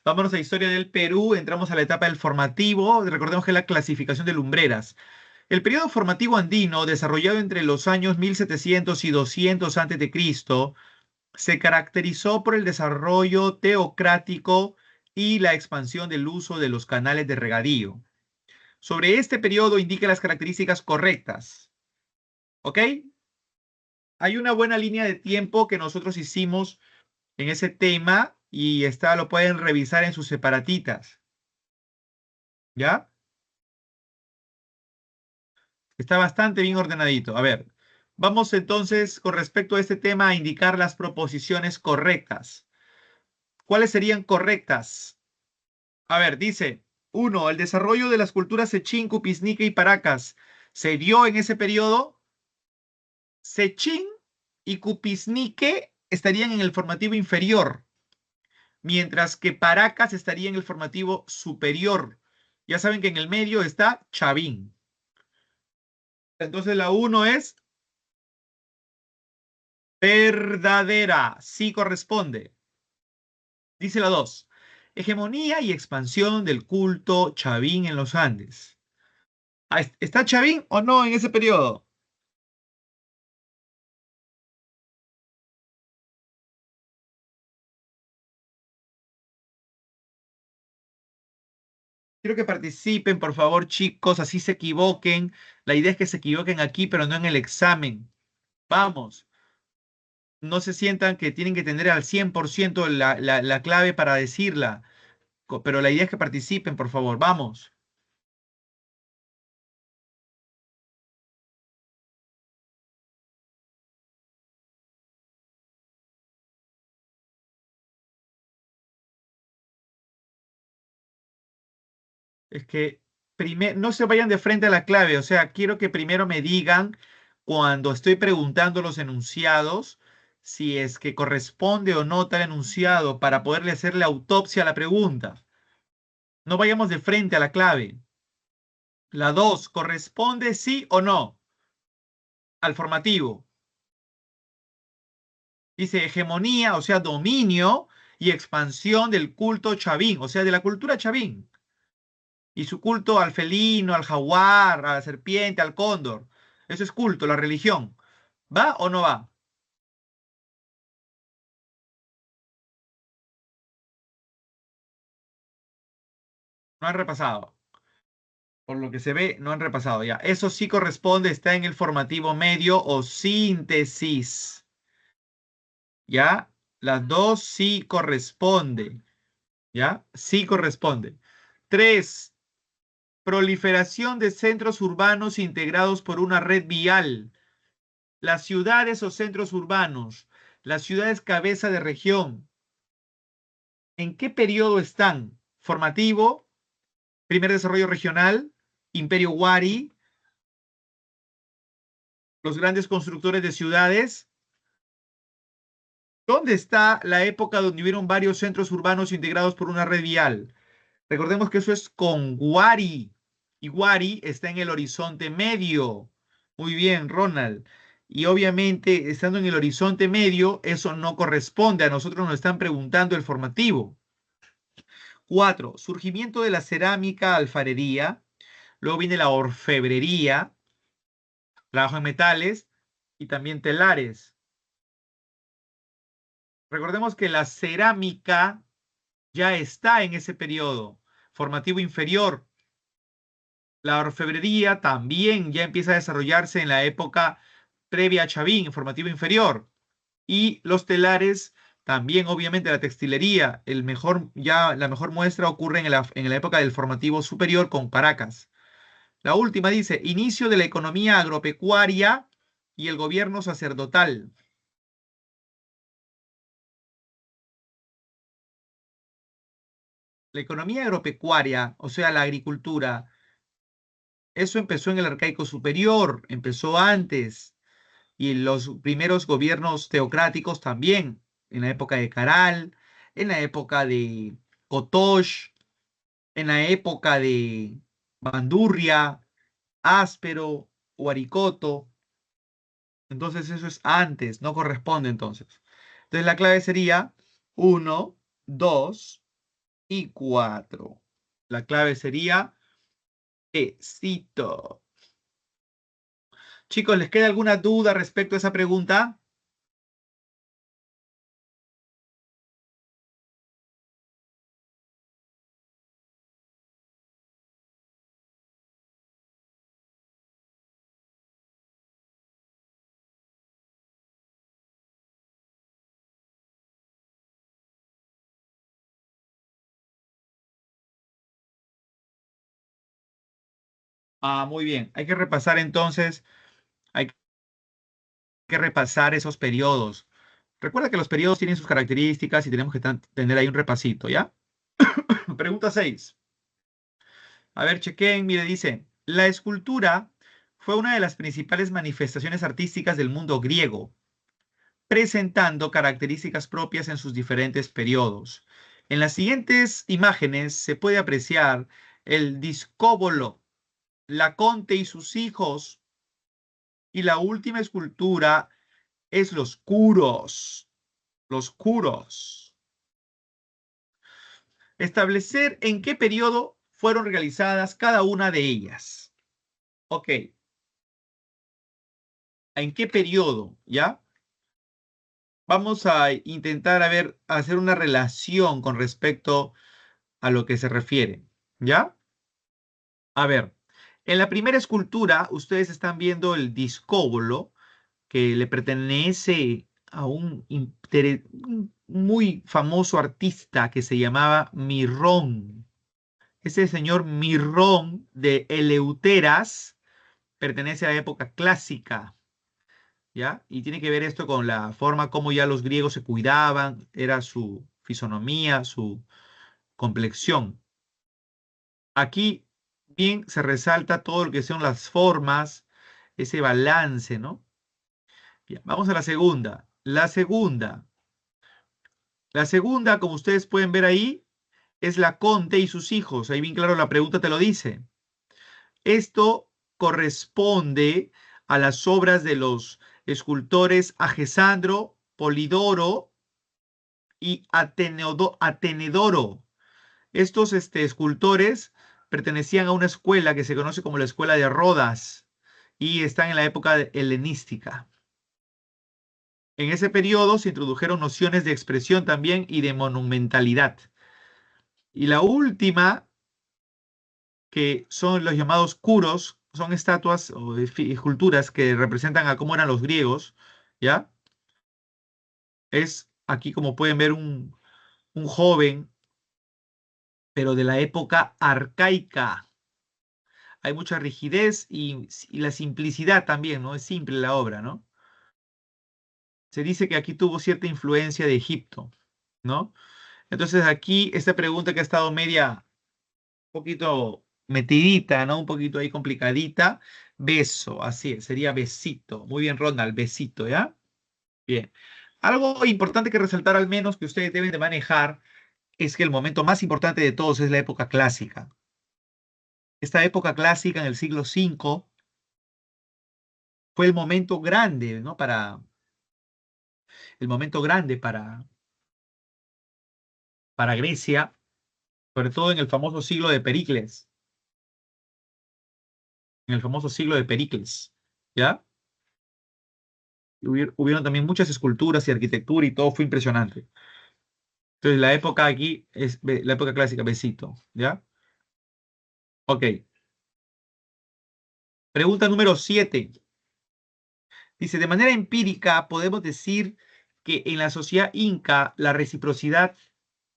A: Vámonos a historia del Perú. Entramos a la etapa del formativo. Recordemos que es la clasificación de lumbreras. El periodo formativo andino, desarrollado entre los años 1700 y 200 a.C., se caracterizó por el desarrollo teocrático y la expansión del uso de los canales de regadío. Sobre este periodo indica las características correctas. ¿Ok? Hay una buena línea de tiempo que nosotros hicimos en ese tema y está, lo pueden revisar en sus separatitas. ¿Ya? Está bastante bien ordenadito. A ver, vamos entonces con respecto a este tema a indicar las proposiciones correctas. ¿Cuáles serían correctas? A ver, dice, uno, el desarrollo de las culturas Sechín, Cupisnique y Paracas se dio en ese periodo. Sechín y Cupisnique estarían en el formativo inferior, mientras que Paracas estaría en el formativo superior. Ya saben que en el medio está Chavín. Entonces la uno es verdadera, sí corresponde. Dice la 2. Hegemonía y expansión del culto Chavín en los Andes. Ah, ¿está Chavín o no en ese periodo? Quiero que participen, por favor, chicos, así se equivoquen. La idea es que se equivoquen aquí, pero no en el examen. Vamos, no se sientan que tienen que tener al 100% la clave para decirla, pero la idea es que participen, por favor. Vamos. Es que no se vayan de frente a la clave, o sea, quiero que primero me digan cuando estoy preguntando los enunciados si es que corresponde o no tal enunciado para poderle hacer la autopsia a la pregunta. No vayamos de frente a la clave. La 2, ¿corresponde sí o no al formativo? Dice hegemonía, o sea, dominio y expansión del culto chavín, o sea, de la cultura chavín. Y su culto al felino, al jaguar, a la serpiente, al cóndor. Eso es culto, la religión. ¿Va o no va? No han repasado. Por lo que se ve, no han repasado ya. Eso sí corresponde, está en el formativo medio o síntesis. ¿Ya? Las dos sí corresponde. ¿Ya? Sí corresponde. 3. Proliferación de centros urbanos integrados por una red vial. Las ciudades o centros urbanos, las ciudades cabeza de región, ¿en qué periodo están? Formativo, primer desarrollo regional, Imperio Wari, los grandes constructores de ciudades, ¿Dónde está la época donde hubieron varios centros urbanos integrados por una red vial? Recordemos que eso es con Wari. Y Wari está en el horizonte medio. Muy bien, Ronald. Y obviamente, estando en el horizonte medio, eso no corresponde. A nosotros nos están preguntando el formativo. 4. Surgimiento de la cerámica, alfarería. Luego viene la orfebrería, trabajo en metales y también telares. Recordemos que la cerámica ya está en ese periodo formativo inferior. La orfebrería también ya empieza a desarrollarse en la época previa a Chavín, formativo inferior. Y los telares también, obviamente, la textilería, la mejor muestra ocurre en la época del formativo superior con Paracas. La última dice, inicio de la economía agropecuaria y el gobierno sacerdotal. La economía agropecuaria, o sea, la agricultura, eso empezó en el arcaico superior, empezó antes, y los primeros gobiernos teocráticos también, en la época de Caral, en la época de Cotosh, en la época de Bandurria, Áspero, Huaricoto. Entonces eso es antes, no corresponde entonces. Entonces la clave sería 1, 2 y 4. La clave sería Éxito. Chicos, ¿les queda alguna duda respecto a esa pregunta? Muy bien. Hay que repasar esos periodos. Recuerda que los periodos tienen sus características y tenemos que tener ahí un repasito, ¿ya? Pregunta 6. A ver, chequen, mire, dice, la escultura fue una de las principales manifestaciones artísticas del mundo griego, presentando características propias en sus diferentes periodos. En las siguientes imágenes se puede apreciar el discóbolo, Laconte y sus hijos, y la última escultura es los curos. Los curos. Establecer en qué periodo fueron realizadas cada una de ellas. Ok. ¿En qué periodo? ¿Ya? Vamos a intentar hacer una relación con respecto a lo que se refiere. ¿Ya? A ver, en la primera escultura, ustedes están viendo el discóbolo que le pertenece a un muy famoso artista que se llamaba Mirrón. Ese señor Mirrón de Eleuteras pertenece a la época clásica, ¿ya? Y tiene que ver esto con la forma como ya los griegos se cuidaban, era su fisonomía, su complexión. Aquí bien se resalta todo lo que son las formas, ese balance, ¿no? Bien, vamos a la segunda. La segunda, como ustedes pueden ver ahí, es la Conte y sus hijos. Ahí bien claro la pregunta te lo dice. Esto corresponde a las obras de los escultores Agesandro, Polidoro y Atenedoro. Estos escultores pertenecían a una escuela que se conoce como la Escuela de Rodas y están en la época helenística. En ese periodo se introdujeron nociones de expresión también y de monumentalidad. Y la última, que son los llamados curos, son estatuas o esculturas que representan a cómo eran los griegos, ¿ya? Es aquí como pueden ver un joven, pero de la época arcaica. Hay mucha rigidez y la simplicidad también, ¿no? Es simple la obra, ¿no? Se dice que aquí tuvo cierta influencia de Egipto, ¿no? Entonces aquí esta pregunta que ha estado media, un poquito metidita, ¿no? Un poquito ahí complicadita. Beso, así es, sería besito. Muy bien, Ronald, besito, ¿ya? Bien. Algo importante que resaltar al menos que ustedes deben de manejar es que el momento más importante de todos es la época clásica. Esta época clásica en el siglo V fue el momento grande, ¿no? El momento grande para Grecia, sobre todo en el famoso siglo de Pericles, en el famoso siglo de Pericles, ¿ya? Hubieron también muchas esculturas y arquitectura y todo fue impresionante. Entonces la época aquí es la época clásica, besito, ¿ya? Ok. Pregunta número 7. Dice, de manera empírica podemos decir que en la sociedad inca la reciprocidad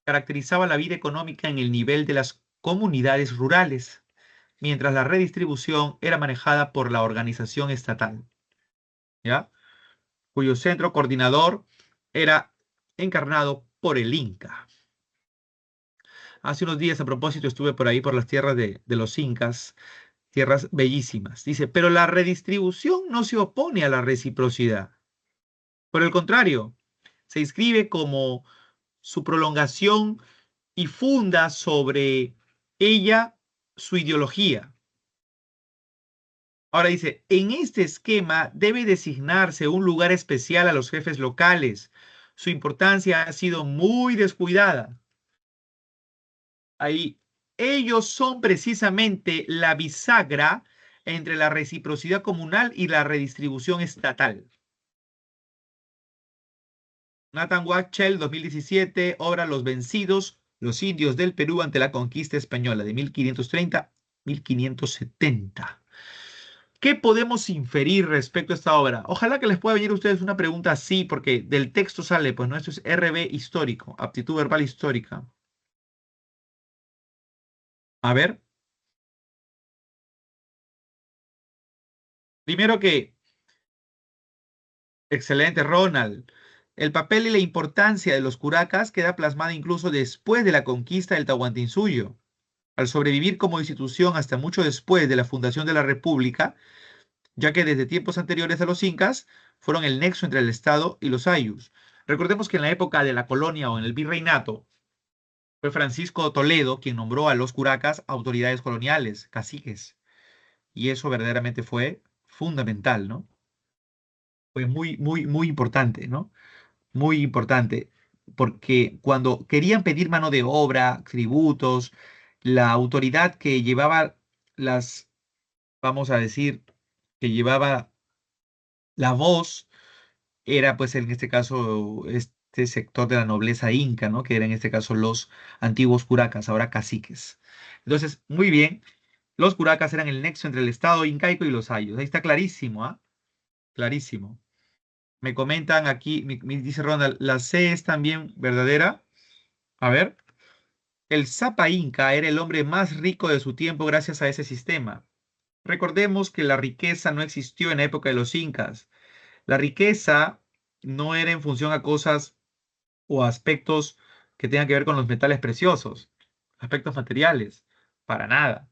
A: caracterizaba la vida económica en el nivel de las comunidades rurales, mientras la redistribución era manejada por la organización estatal, ¿ya? Cuyo centro coordinador era encarnado por el Inca. Hace unos días, a propósito, estuve por ahí por las tierras de los incas, tierras bellísimas. Dice, pero la redistribución no se opone a la reciprocidad. Por el contrario, se inscribe como su prolongación y funda sobre ella su ideología. Ahora dice, en este esquema debe designarse un lugar especial a los jefes locales. Su importancia ha sido muy descuidada. Ahí, ellos son precisamente la bisagra entre la reciprocidad comunal y la redistribución estatal. Nathan Wachtel, 2017, obra Los vencidos, los indios del Perú ante la conquista española de 1530-1570. ¿Qué podemos inferir respecto a esta obra? Ojalá que les pueda venir a ustedes una pregunta así, porque del texto sale, pues no, esto es RB histórico, aptitud verbal histórica. A ver, primero que, excelente, Ronald. El papel y la importancia de los curacas queda plasmada incluso después de la conquista del Tahuantinsuyo. Al sobrevivir como institución hasta mucho después de la fundación de la República, ya que desde tiempos anteriores a los incas fueron el nexo entre el Estado y los ayllus. Recordemos que en la época de la colonia o en el virreinato fue Francisco Toledo quien nombró a los curacas autoridades coloniales, caciques, y eso verdaderamente fue fundamental, ¿no? Fue muy, muy, muy importante, ¿no? Muy importante, porque cuando querían pedir mano de obra, tributos, la autoridad que llevaba las, vamos a decir, que llevaba la voz, era pues en este caso este sector de la nobleza inca, ¿no? Que era en este caso los antiguos curacas, ahora caciques. Entonces, muy bien, los curacas eran el nexo entre el estado incaico y los ayllus. Ahí está clarísimo, ¿ah? Clarísimo. Me comentan aquí, dice Ronald, la C es también verdadera. A ver, el Zapa Inca era el hombre más rico de su tiempo gracias a ese sistema. Recordemos que la riqueza no existió en la época de los incas. La riqueza no era en función a cosas o aspectos que tengan que ver con los metales preciosos, aspectos materiales, para nada.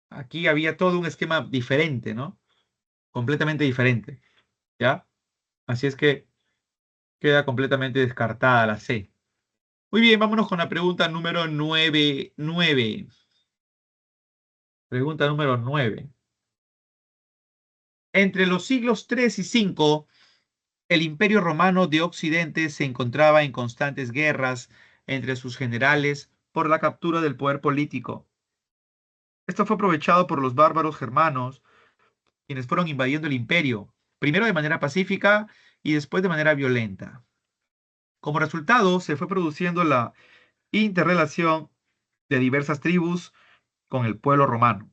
A: Aquí había todo un esquema diferente, ¿no? Completamente diferente, ¿ya? Así es que queda completamente descartada la C. Muy bien, vámonos con la pregunta número 9. Pregunta número 9. Entre los siglos 3 y 5, el Imperio Romano de Occidente se encontraba en constantes guerras entre sus generales por la captura del poder político. Esto fue aprovechado por los bárbaros germanos, quienes fueron invadiendo el imperio, primero de manera pacífica y después de manera violenta. Como resultado, se fue produciendo la interrelación de diversas tribus con el pueblo romano.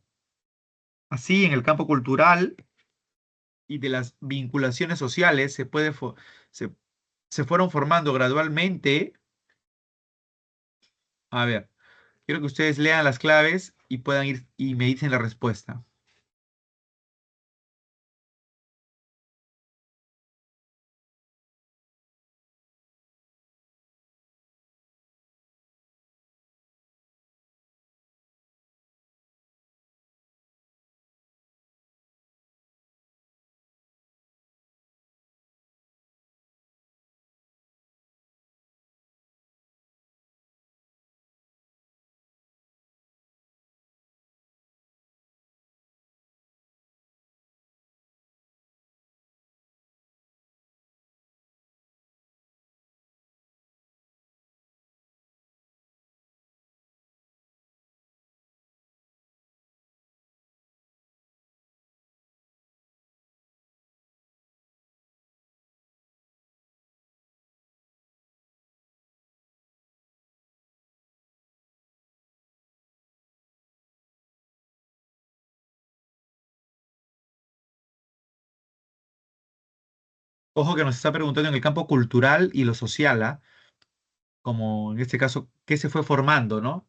A: Así, en el campo cultural y de las vinculaciones sociales, se, se fueron formando gradualmente. A ver, quiero que ustedes lean las claves y puedan ir y me dicen la respuesta. Ojo que nos está preguntando en el campo cultural y lo social, ¿ah? Como en este caso, ¿qué se fue formando, no?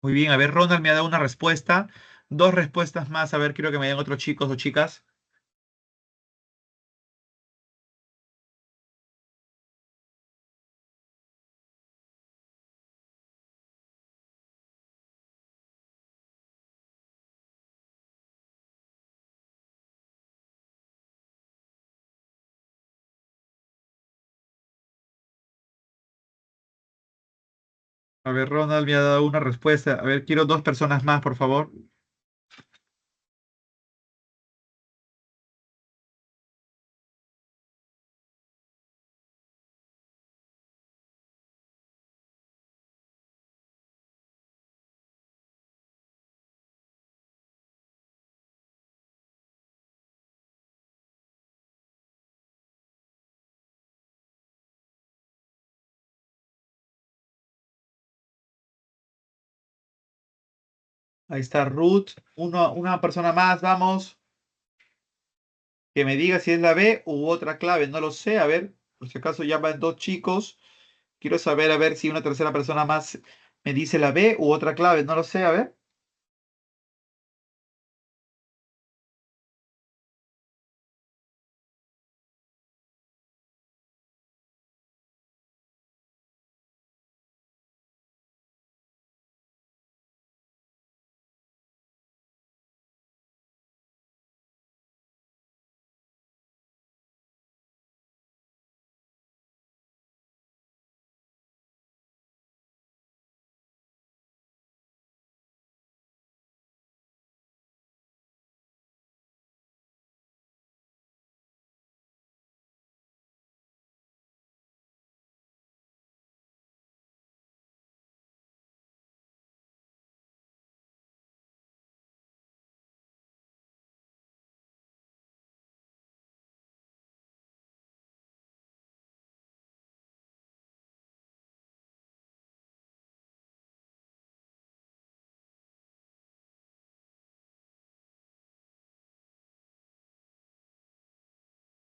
A: Muy bien, a ver, Ronald me ha dado una respuesta. Dos respuestas más, a ver, quiero que me den otros chicos o chicas. A ver, Ronald me ha dado una respuesta. A ver, quiero dos personas más, por favor. Ahí está Ruth. Una persona más, vamos. Que me diga si es la B u otra clave. No lo sé. A ver, por si acaso ya van dos chicos. Quiero saber, a ver si una tercera persona más me dice la B u otra clave. No lo sé, a ver.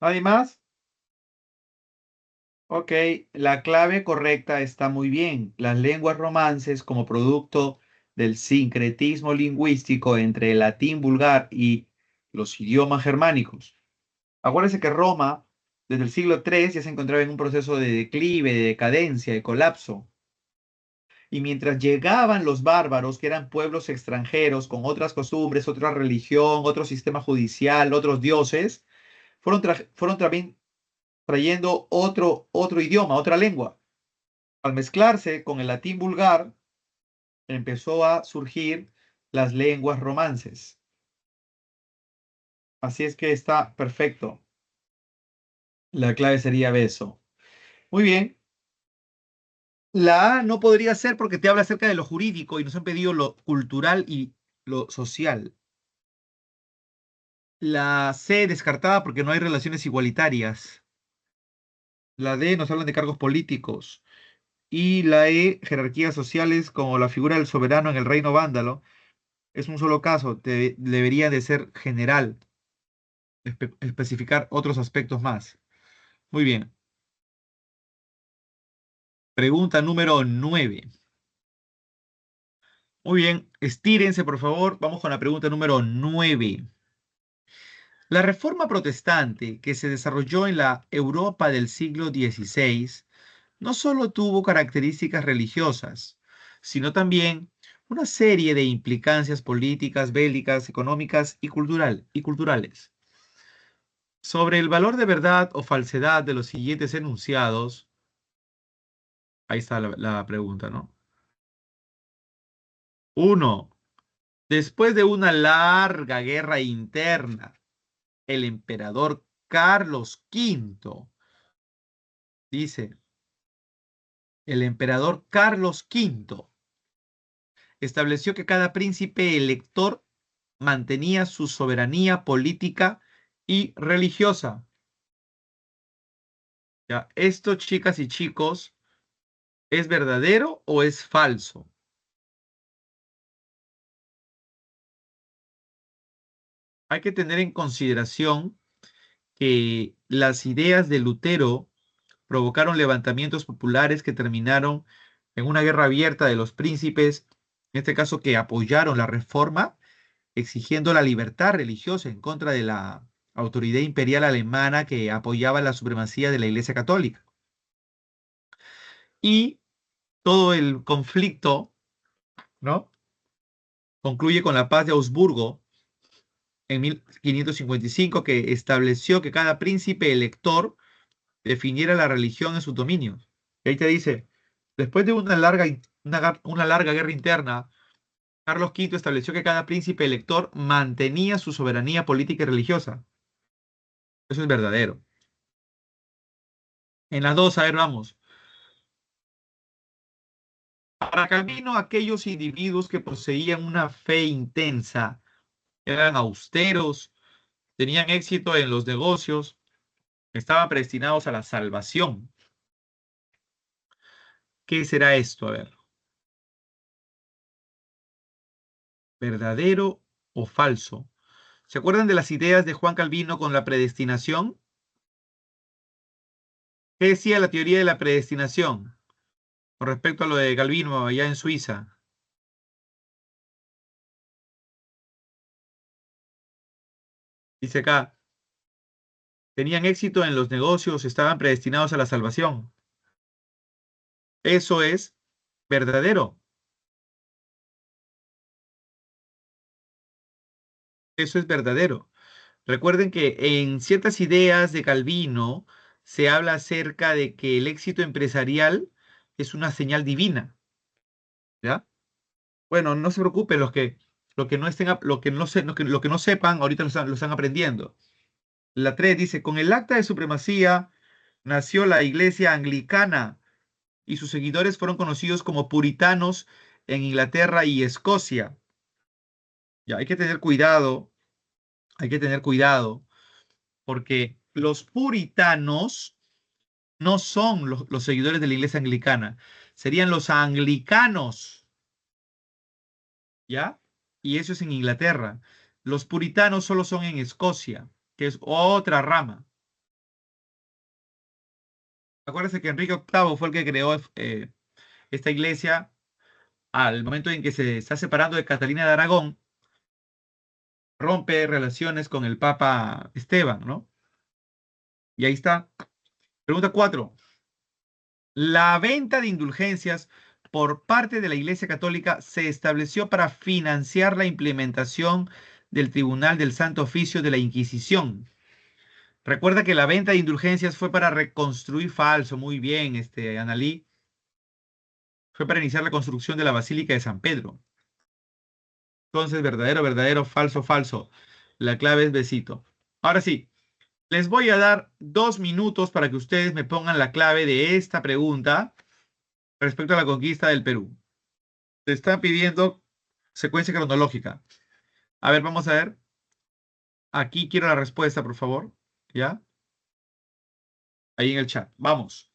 A: ¿Nadie más? Ok, la clave correcta está muy bien. Las lenguas romances, como producto del sincretismo lingüístico entre el latín vulgar y los idiomas germánicos. Acuérdense que Roma, desde el siglo III, ya se encontraba en un proceso de declive, de decadencia, de colapso. Y mientras llegaban los bárbaros, que eran pueblos extranjeros con otras costumbres, otra religión, otro sistema judicial, otros dioses, fueron también trayendo otro idioma, otra lengua. Al mezclarse con el latín vulgar, empezó a surgir las lenguas romances. Así es que está perfecto. La clave sería beso. Muy bien. La A no podría ser porque te habla acerca de lo jurídico y nos han pedido lo cultural y lo social. La C descartada porque no hay relaciones igualitarias. La D nos hablan de cargos políticos. Y la E, jerarquías sociales como la figura del soberano en el reino vándalo. Es un solo caso, debería de ser general, especificar otros aspectos más. Muy bien. Pregunta número 9. Muy bien, estírense por favor. Vamos con la pregunta número 9. La reforma protestante que se desarrolló en la Europa del siglo XVI no solo tuvo características religiosas, sino también una serie de implicancias políticas, bélicas, económicas y culturales. Sobre el valor de verdad o falsedad de los siguientes enunciados, ahí está la pregunta, ¿no? Uno, después de una larga guerra interna, el emperador Carlos V, dice, el emperador Carlos V estableció que cada príncipe elector mantenía su soberanía política y religiosa. Ya, esto, chicas y chicos, ¿es verdadero o es falso? Hay que tener en consideración que las ideas de Lutero provocaron levantamientos populares que terminaron en una guerra abierta de los príncipes, en este caso que apoyaron la reforma, exigiendo la libertad religiosa en contra de la autoridad imperial alemana que apoyaba la supremacía de la Iglesia Católica. Y todo el conflicto, ¿no? Concluye con la paz de Augsburgo en 1555, que estableció que cada príncipe elector definiera la religión en sus dominios. Y ahí te dice, después de una larga guerra interna, Carlos V estableció que cada príncipe elector mantenía su soberanía política y religiosa. Eso es verdadero. En las dos, a ver, vamos. Para Calvino, aquellos individuos que poseían una fe intensa eran austeros, tenían éxito en los negocios, estaban predestinados a la salvación. ¿Qué será esto? A ver, ¿verdadero o falso? ¿Se acuerdan de las ideas de Juan Calvino con la predestinación? ¿Qué decía la teoría de la predestinación con respecto a lo de Calvino allá en Suiza? Dice acá, tenían éxito en los negocios, estaban predestinados a la salvación. Eso es verdadero. Eso es verdadero. Recuerden que en ciertas ideas de Calvino se habla acerca de que el éxito empresarial es una señal divina, ¿ya? Bueno, no se preocupen los que no estén, lo que no se, lo que no sepan, ahorita lo están aprendiendo. La 3 dice, con el acta de supremacía nació la iglesia anglicana y sus seguidores fueron conocidos como puritanos en Inglaterra y Escocia. Ya, hay que tener cuidado, porque los puritanos no son los seguidores de la iglesia anglicana, serían los anglicanos, ¿ya? Y eso es en Inglaterra. Los puritanos solo son en Escocia, que es otra rama. Acuérdense que Enrique VIII fue el que creó esta iglesia al momento en que se está separando de Catalina de Aragón, rompe relaciones con el Papa Esteban, ¿no? Y ahí está. Pregunta 4. La venta de indulgencias por parte de la Iglesia Católica se estableció para financiar la implementación del Tribunal del Santo Oficio de la Inquisición. Recuerda que la venta de indulgencias fue para reconstruir falso, muy bien, Analí, fue para iniciar la construcción de la Basílica de San Pedro. Entonces, verdadero, verdadero, falso, falso. La clave es besito. Ahora sí, les voy a dar 2 minutos para que ustedes me pongan la clave de esta pregunta respecto a la conquista del Perú. Te están pidiendo secuencia cronológica. A ver, vamos a ver. Aquí quiero la respuesta, por favor. ¿Ya? Ahí en el chat. Vamos.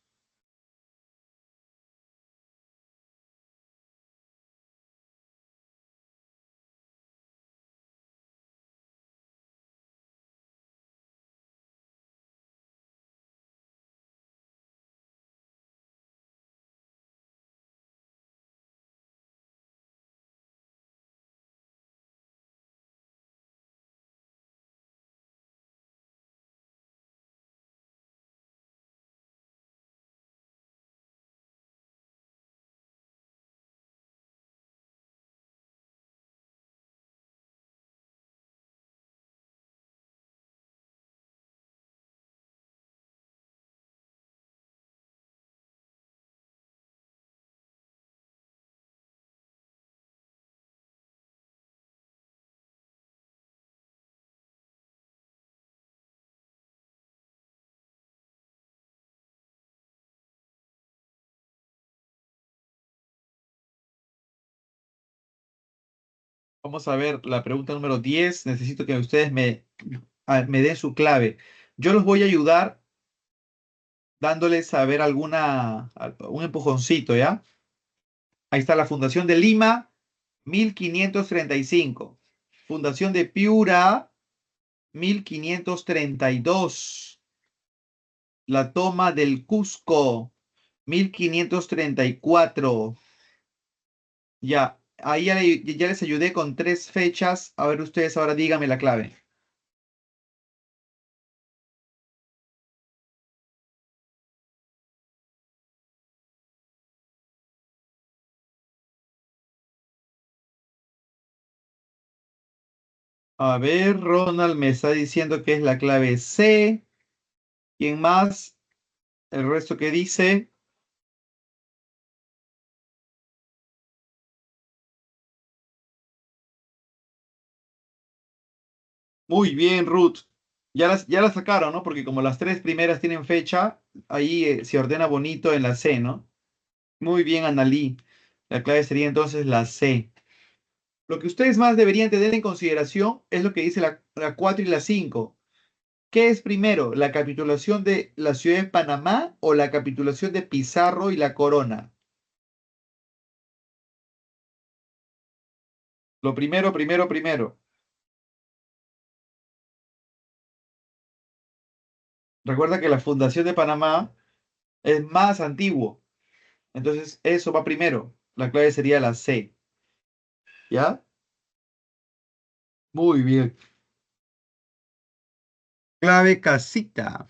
A: Vamos a ver la pregunta número 10. Necesito que ustedes me den su clave. Yo los voy a ayudar dándoles a ver un empujoncito, ¿ya? Ahí está la Fundación de Lima, 1535. Fundación de Piura, 1532. La toma del Cusco, 1534. Ya, ahí ya les ayudé con 3 fechas. A ver, ustedes ahora díganme la clave. A ver, Ronald me está diciendo que es la clave C. ¿Quién más? El resto que dice. Muy bien, Ruth. Ya las sacaron, ¿no? Porque como las 3 primeras tienen fecha, ahí se ordena bonito en la C, ¿no? Muy bien, Analí. La clave sería entonces la C. Lo que ustedes más deberían tener en consideración es lo que dice la 4 y la 5. ¿Qué es primero, la capitulación de la ciudad de Panamá o la capitulación de Pizarro y la Corona? Lo primero, primero, primero. Recuerda que la fundación de Panamá es más antiguo. Entonces, eso va primero. La clave sería la C. ¿Ya? Muy bien. Clave casita.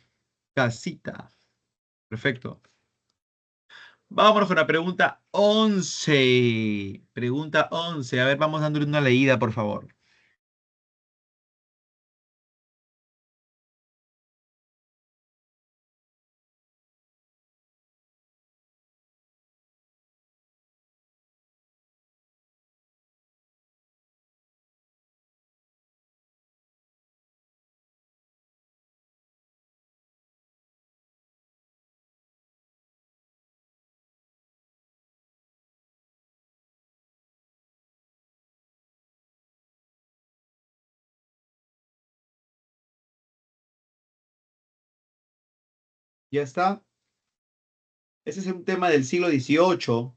A: Casita. Perfecto. Vámonos con la pregunta 11. Pregunta 11. A ver, vamos dándole una leída, por favor. Ya está. Ese es un tema del siglo XVIII.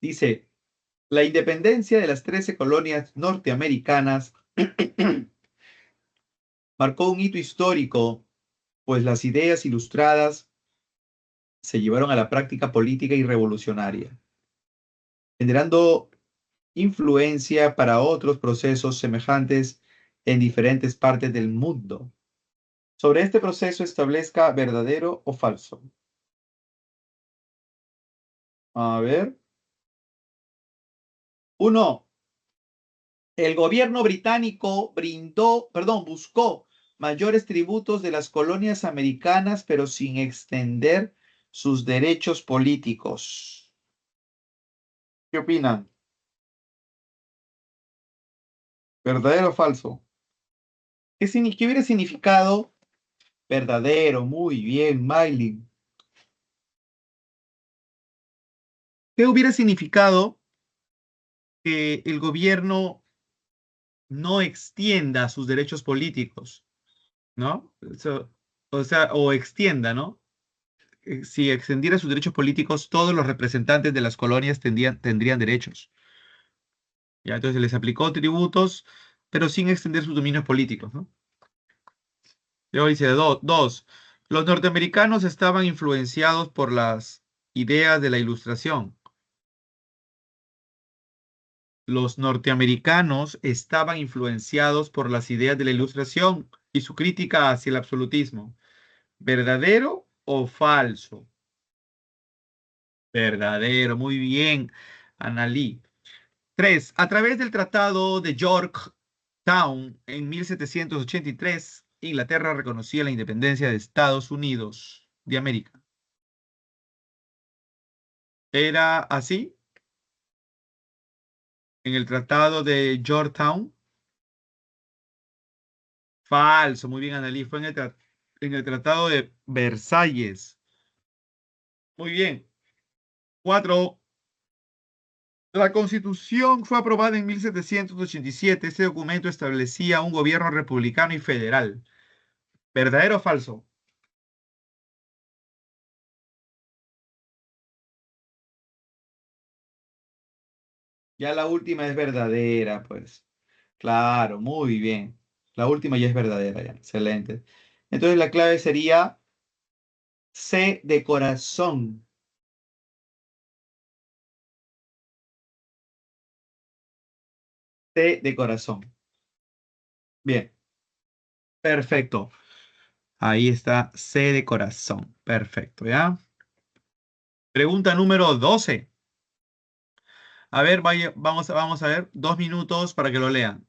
A: Dice, la independencia de las 13 colonias norteamericanas marcó un hito histórico, pues las ideas ilustradas se llevaron a la práctica política y revolucionaria, generando influencia para otros procesos semejantes en diferentes partes del mundo. Sobre este proceso establezca verdadero o falso. A ver. Uno, el gobierno británico buscó mayores tributos de las colonias americanas, pero sin extender sus derechos políticos. ¿Qué opinan? ¿Verdadero o falso? ¿Qué hubiera significado? Verdadero, muy bien, Miley. ¿Qué hubiera significado que el gobierno no extienda sus derechos políticos? ¿No? O extienda, ¿no? Si extendiera sus derechos políticos, todos los representantes de las colonias tendrían derechos. ¿Ya? Entonces les aplicó tributos, pero sin extender sus dominios políticos, ¿no? Luego dice dos, los norteamericanos estaban influenciados por las ideas de la Ilustración. Los norteamericanos estaban influenciados por las ideas de la Ilustración y su crítica hacia el absolutismo. ¿Verdadero o falso? Verdadero, muy bien, Analí. 3. A través del Tratado de Yorktown en 1783, Inglaterra reconocía la independencia de Estados Unidos de América. ¿Era así? En el Tratado de Yorktown. Falso, muy bien, Annalí. Fue en el Tratado de Versalles. Muy bien. 4. La Constitución fue aprobada en 1787. Este documento establecía un gobierno republicano y federal. ¿Verdadero o falso? Ya la última es verdadera, pues. Claro, muy bien. La última ya es verdadera, ya. Excelente. Entonces la clave sería C de corazón. C de corazón. Bien, perfecto. Ahí está C de corazón. Perfecto, ¿ya? Pregunta número 12. A ver, vamos a ver. 2 minutos para que lo lean.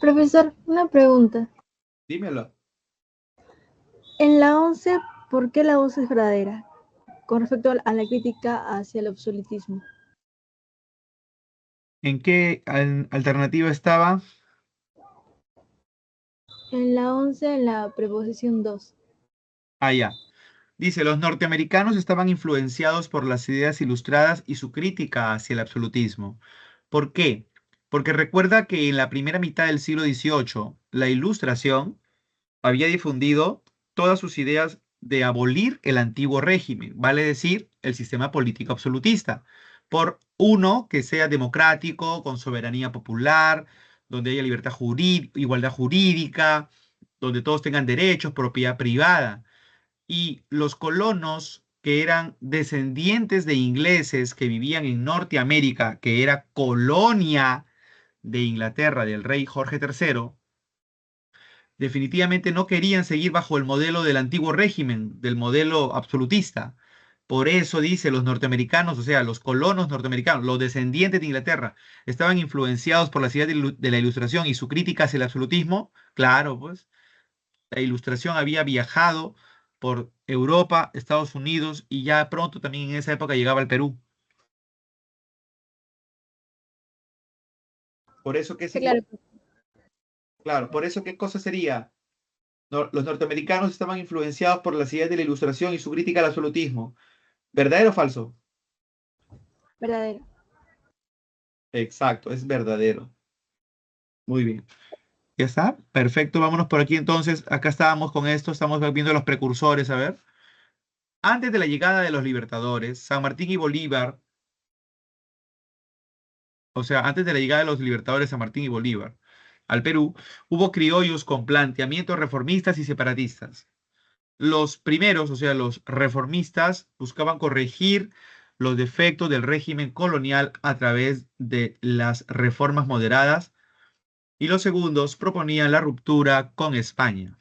C: Profesor, una pregunta.
A: Dímelo.
C: En la 11, ¿por qué la 11 es verdadera? Con respecto a la crítica hacia el absolutismo.
A: ¿En qué alternativa estaba?
C: En la 11, en la preposición 2.
A: Ah, ya. Dice, los norteamericanos estaban influenciados por las ideas ilustradas y su crítica hacia el absolutismo. ¿Por qué? Porque recuerda que en la primera mitad del siglo XVIII, la Ilustración había difundido todas sus ideas de abolir el antiguo régimen, vale decir, el sistema político absolutista, por uno que sea democrático, con soberanía popular, donde haya libertad jurídica, igualdad jurídica, donde todos tengan derechos, propiedad privada. Y los colonos que eran descendientes de ingleses que vivían en Norteamérica, que era colonia de Inglaterra, del rey Jorge III, definitivamente no querían seguir bajo el modelo del antiguo régimen, del modelo absolutista. Por eso dice los norteamericanos, o sea, los colonos norteamericanos, los descendientes de Inglaterra, estaban influenciados por la idea de la Ilustración y su crítica hacia el absolutismo. Claro, pues la Ilustración había viajado por Europa, Estados Unidos y ya pronto también en esa época llegaba al Perú. Por eso, ¿qué
C: Sí,
A: sería?
C: claro.
A: Claro, por eso, ¿qué cosa sería? Los norteamericanos estaban influenciados por las ideas de la Ilustración y su crítica al absolutismo. ¿Verdadero o falso?
C: Verdadero.
A: Exacto, es verdadero. Muy bien. ¿Ya está? Perfecto, vámonos por aquí entonces. Acá estábamos con esto, estamos viendo los precursores, a ver. Antes de la llegada de los libertadores, San Martín y Bolívar, o sea, antes de la llegada de los libertadores San Martín y Bolívar al Perú, hubo criollos con planteamientos reformistas y separatistas. Los primeros, o sea, los reformistas, buscaban corregir los defectos del régimen colonial a través de las reformas moderadas y los segundos proponían la ruptura con España.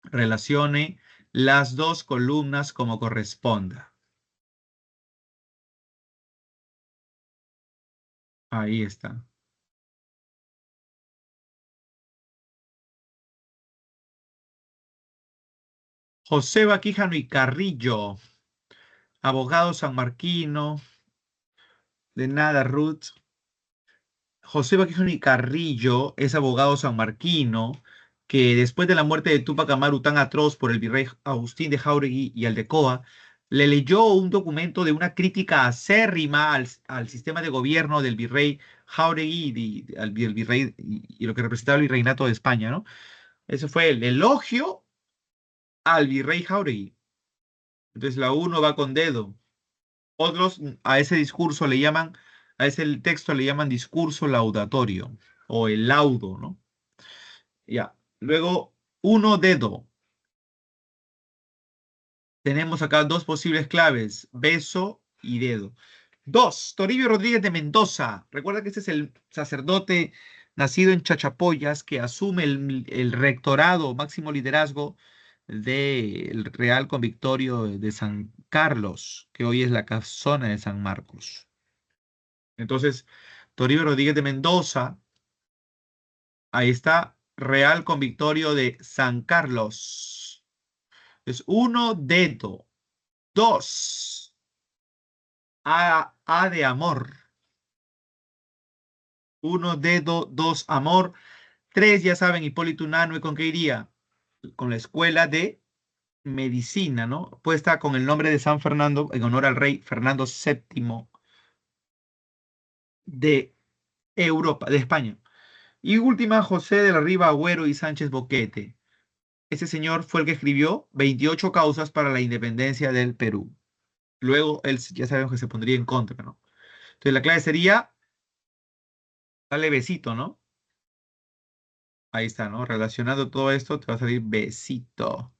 A: Relacione las dos columnas como corresponda. Ahí está. José Vaquijano y Carrillo, abogado sanmarquino, de nada, Ruth. José Vaquijano y Carrillo es abogado sanmarquino que después de la muerte de Túpac Amaru tan atroz por el virrey Agustín de Jáuregui y Aldecoa, le leyó un documento de una crítica acérrima al sistema de gobierno del virrey Jáuregui del virrey y lo que representaba el virreinato de España, ¿no? Ese fue el elogio al virrey Jáuregui. Entonces la uno va con dedo. Otros a ese discurso le llaman, a ese texto le llaman discurso laudatorio o el laudo, ¿no? Ya. Luego, uno dedo. Tenemos acá dos posibles claves, beso y dedo. Dos, Toribio Rodríguez de Mendoza. Recuerda que este es el sacerdote nacido en Chachapoyas que asume el rectorado, máximo liderazgo del Real Convictorio de San Carlos, que hoy es la casona de San Marcos. Entonces, Toribio Rodríguez de Mendoza, ahí está, Real Convictorio de San Carlos. Es uno, dedo. Dos, A de amor. Uno, dedo. Dos, amor. Tres, ya saben, Hipólito Unanue, ¿con qué iría? Con la escuela de medicina, ¿no? Puesta con el nombre de San Fernando en honor al rey Fernando VII de Europa, de España. Y última, José de la Riva Agüero y Sánchez Boquete. Ese señor fue el que escribió 28 causas para la independencia del Perú. Luego, él ya sabemos que se pondría en contra, ¿no? Entonces, la clave sería, dale besito, ¿no? Ahí está, ¿no? Relacionado todo esto, te va a salir besito.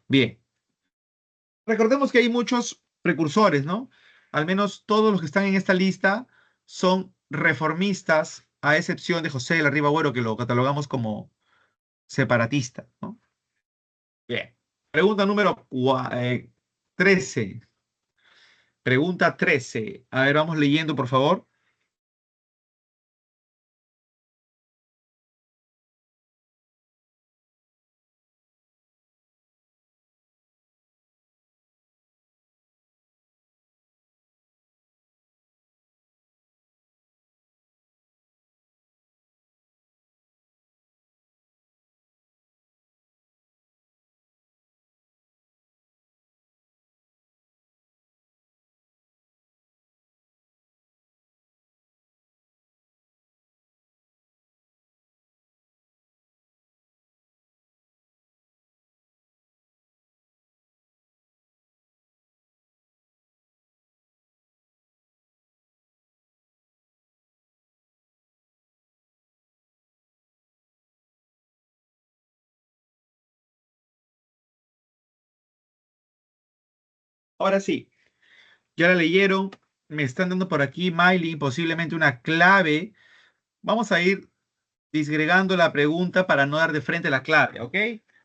A: Bien. Recordemos que hay muchos precursores, ¿no? Al menos todos los que están en esta lista son reformistas, a excepción de José de la Riva Agüero, que lo catalogamos como separatista, ¿no? Bien. Pregunta número 13. Pregunta 13. A ver, vamos leyendo, por favor. Ahora sí, ya la leyeron. Me están dando por aquí, Miley, posiblemente una clave. Vamos a ir disgregando la pregunta para no dar de frente la clave, ¿ok?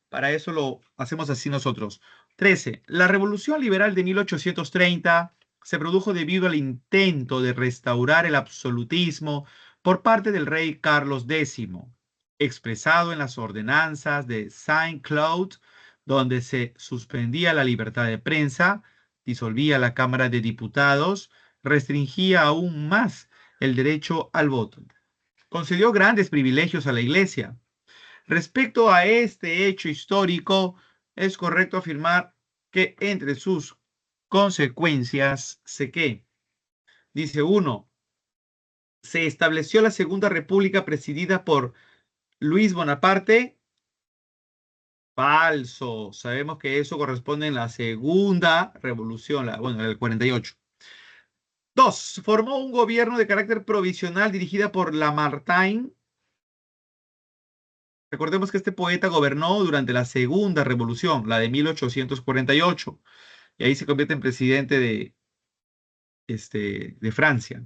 A: Para eso lo hacemos así nosotros. 13. La Revolución Liberal de 1830 se produjo debido al intento de restaurar el absolutismo por parte del rey Carlos X, expresado en las ordenanzas de Saint-Cloud, donde se suspendía la libertad de prensa, disolvía la Cámara de Diputados, restringía aún más el derecho al voto, concedió grandes privilegios a la Iglesia. Respecto a este hecho histórico, es correcto afirmar que entre sus consecuencias, dice uno, se estableció la Segunda República presidida por Luis Bonaparte. Falso. Sabemos que eso corresponde en la Segunda Revolución, bueno, el 48. Dos, formó un gobierno de carácter provisional dirigida por Lamartine. Recordemos que este poeta gobernó durante la Segunda Revolución, la de 1848, y ahí se convierte en presidente de Francia,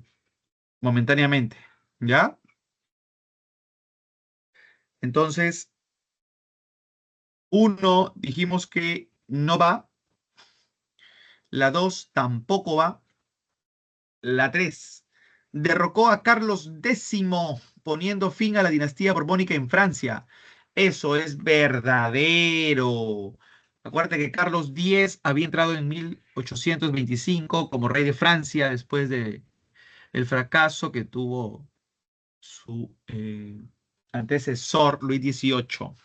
A: momentáneamente, ¿ya? Entonces, uno, dijimos que no va, la dos tampoco va, la tres, derrocó a Carlos X, poniendo fin a la dinastía borbónica en Francia. Eso es verdadero. Acuérdate que Carlos X había entrado en 1825 como rey de Francia después de el fracaso que tuvo su antecesor Luis XVIII.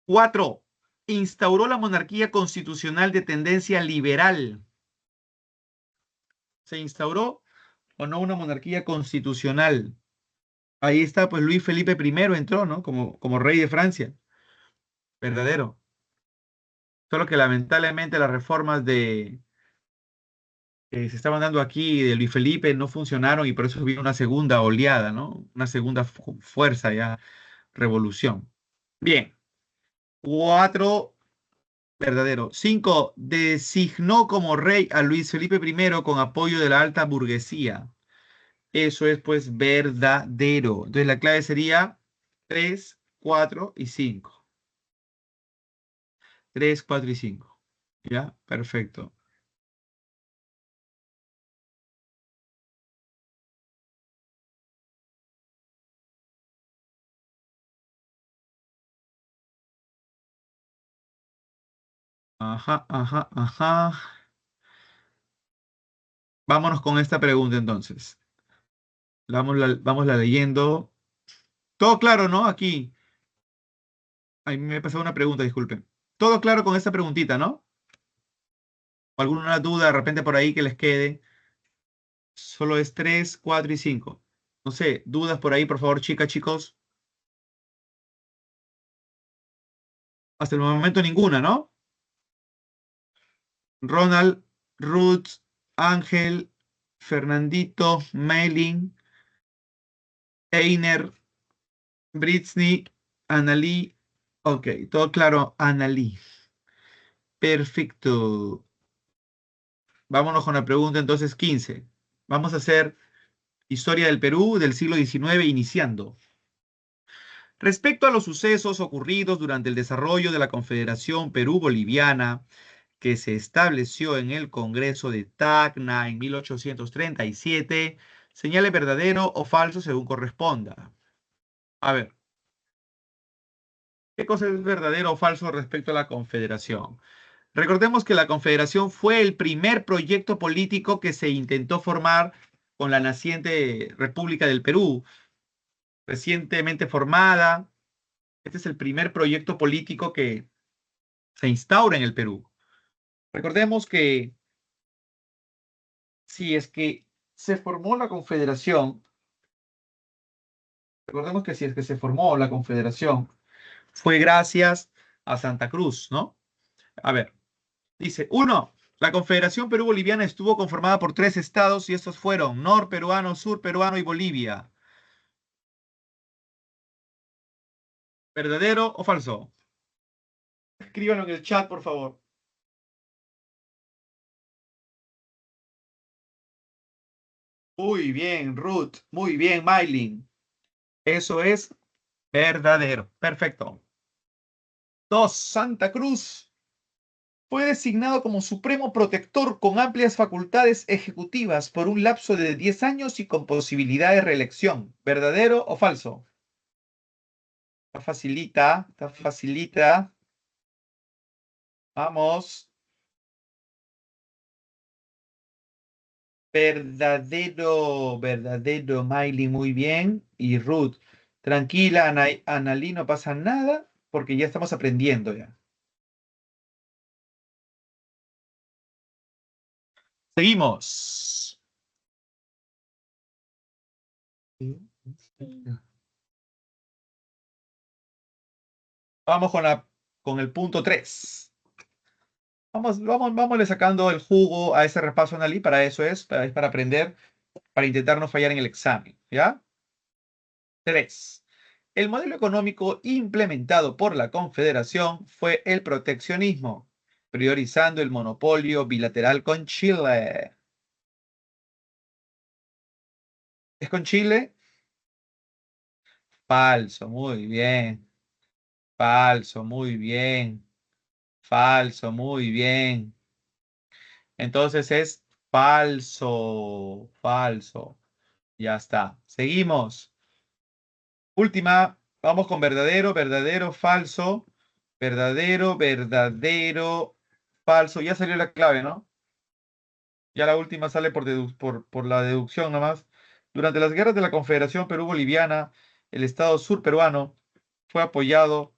A: 4. Instauró la monarquía constitucional de tendencia liberal. ¿Se instauró o no una monarquía constitucional? Ahí está, pues Luis Felipe I entró, ¿no? Como rey de Francia. Verdadero. Solo que lamentablemente las reformas que se estaban dando aquí de Luis Felipe no funcionaron y por eso vino una segunda oleada, ¿no? Una segunda fuerza ya, revolución. Bien. 4, verdadero. 5, designó como rey a Luis Felipe I con apoyo de la alta burguesía. Eso es pues verdadero. Entonces la clave sería 3, 4 y 5. 3, 4 y 5. ¿Ya? Perfecto. Ajá, ajá, ajá. Vámonos con esta pregunta entonces. Vamos la leyendo. Todo claro, ¿no? Aquí. Ay, me he pasado una pregunta, disculpen. Todo claro con esta preguntita, ¿no? ¿O alguna duda de repente por ahí que les quede? Solo es 3, 4 y 5. No sé, dudas por ahí, por favor, chicas, chicos. Hasta el momento ninguna, ¿no? Ronald, Ruth, Ángel, Fernandito, Mailing, Einer, Britney, Analí. Ok, todo claro, Analí. Perfecto. Vámonos con la pregunta entonces 15. Vamos a hacer historia del Perú del siglo XIX iniciando. Respecto a los sucesos ocurridos durante el desarrollo de la Confederación Perú-Boliviana, que se estableció en el Congreso de Tacna en 1837, señale verdadero o falso según corresponda. A ver, ¿qué cosa es verdadero o falso respecto a la Confederación? Recordemos que la Confederación fue el primer proyecto político que se intentó formar con la naciente República del Perú, recientemente formada. Este es el primer proyecto político que se instaura en el Perú. Recordemos que si es que se formó la Confederación, recordemos que si es que se formó la Confederación, fue gracias a Santa Cruz, ¿no? A ver, dice, uno, la Confederación Perú-Boliviana estuvo conformada por 3 estados y estos fueron norperuano, surperuano y Bolivia. ¿Verdadero o falso? Escríbanlo en el chat, por favor. Muy bien, Ruth. Muy bien, Maylin. Eso es verdadero. Perfecto. 2. Santa Cruz fue designado como supremo protector con amplias facultades ejecutivas por un lapso de 10 años y con posibilidad de reelección. ¿Verdadero o falso? Está facilita, está facilita. Vamos. Verdadero, verdadero, Miley, muy bien. Y Ruth, tranquila, Analí, no pasa nada porque ya estamos aprendiendo ya. Seguimos. Vamos con el punto 3. Vámonos sacando el jugo a ese repaso, Analí. Para eso es para aprender, para intentar no fallar en el examen. ¿Ya? 3. El modelo económico implementado por la Confederación fue el proteccionismo, priorizando el monopolio bilateral con Chile. ¿Es con Chile? Falso, muy bien. Falso, muy bien. Falso, muy bien. Entonces es falso, falso. Ya está. Seguimos. Última, vamos con verdadero, verdadero, falso, verdadero, verdadero, falso. Ya salió la clave, ¿no? Ya la última sale por la deducción nomás. Durante las guerras de la Confederación Perú-Boliviana, el Estado surperuano fue apoyado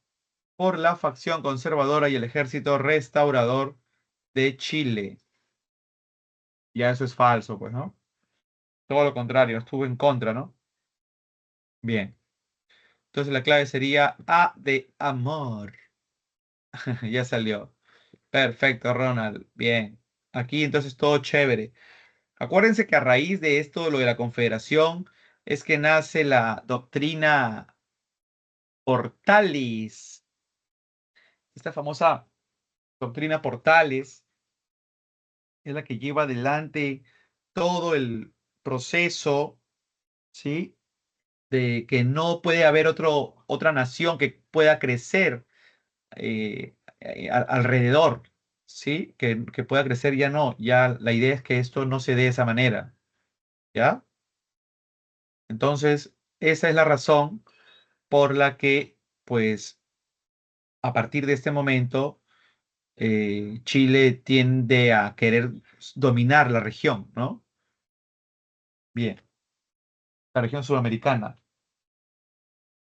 A: por la facción conservadora y el ejército restaurador de Chile. Ya eso es falso, pues, ¿no? Todo lo contrario, estuvo en contra, ¿no? Bien. Entonces la clave sería A de amor. Ya salió. Perfecto, Ronald. Bien. Aquí entonces todo chévere. Acuérdense que a raíz de esto, lo de la Confederación, es que nace la doctrina Portales. Esta famosa doctrina Portales es la que lleva adelante todo el proceso, ¿sí? De que no puede haber otra nación que pueda crecer alrededor, ¿sí? Que pueda crecer ya no. Ya la idea es que esto no se dé de esa manera, ¿ya? Entonces, esa es la razón por la que, pues, a partir de este momento, Chile tiende a querer dominar la región, ¿no? Bien, la región sudamericana.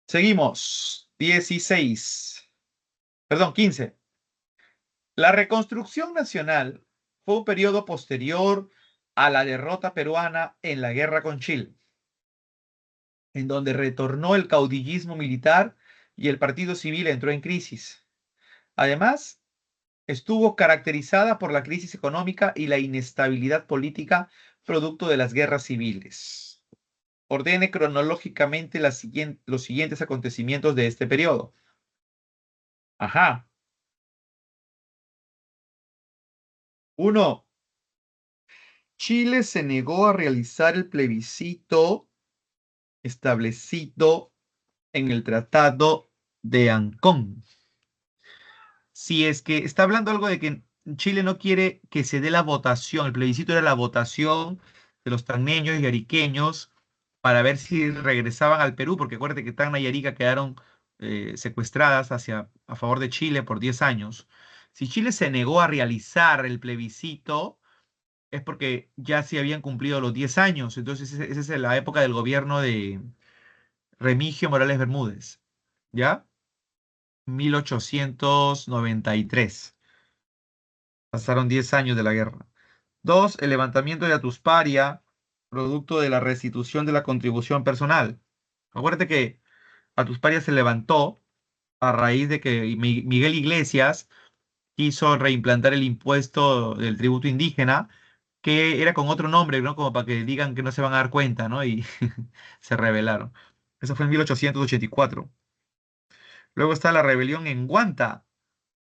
A: Seguimos. 16. Perdón, 15. La reconstrucción nacional fue un periodo posterior a la derrota peruana en la guerra con Chile. en donde retornó el caudillismo militar y el partido civil entró en crisis. Además, estuvo caracterizada por la crisis económica y la inestabilidad política producto de las guerras civiles. Ordene cronológicamente los siguientes acontecimientos de este periodo. Ajá. 1. Chile se negó a realizar el plebiscito establecido en el Tratado de Ancón. Si es que está hablando algo de que Chile no quiere que se dé la votación, el plebiscito era la votación de los tacneños y ariqueños para ver si regresaban al Perú, porque acuérdate que Tacna y Arica quedaron secuestradas a favor de Chile por 10 años. Si Chile se negó a realizar el plebiscito, es porque ya se habían cumplido los 10 años. Entonces, esa es la época del gobierno de Remigio Morales Bermúdez. ¿Ya? 1893. Pasaron 10 años de la guerra. 2. El levantamiento de Atusparia, producto de la restitución de la contribución personal. Acuérdate que Atusparia se levantó a raíz de que Miguel Iglesias quiso reimplantar el impuesto del tributo indígena, que era con otro nombre, ¿no? Como para que digan que no se van a dar cuenta, ¿no? Y se rebelaron. Eso fue en 1884. Luego está la rebelión en Guanta,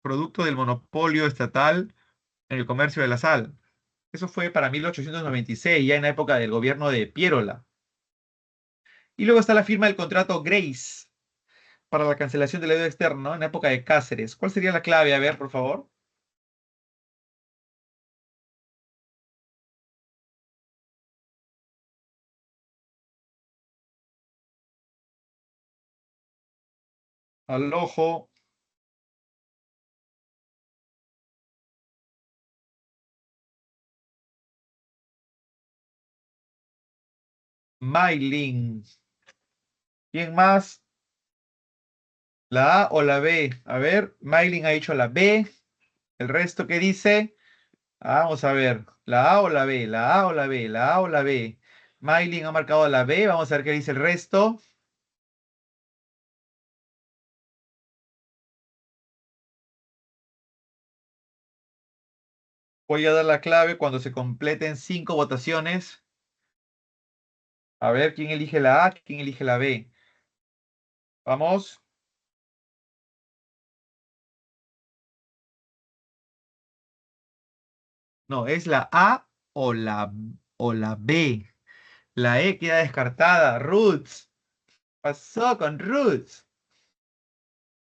A: producto del monopolio estatal en el comercio de la sal. Eso fue para 1896, ya en la época del gobierno de Pierola. Y luego está la firma del contrato Grace para la cancelación del deuda externo en la época de Cáceres. ¿Cuál sería la clave? A ver, por favor. Al ojo. Maylin. ¿Quién más? ¿La A o la B? A ver, Maylin ha dicho la B. ¿El resto qué dice? Vamos a ver. ¿La A o la B? ¿La A o la B? ¿La A o la B? Maylin ha marcado la B. Vamos a ver qué dice el resto. Voy a dar la clave cuando se completen 5 votaciones. A ver quién elige la A, quién elige la B. Vamos. No, es la A o la B. La E queda descartada. Roots. Pasó con Roots.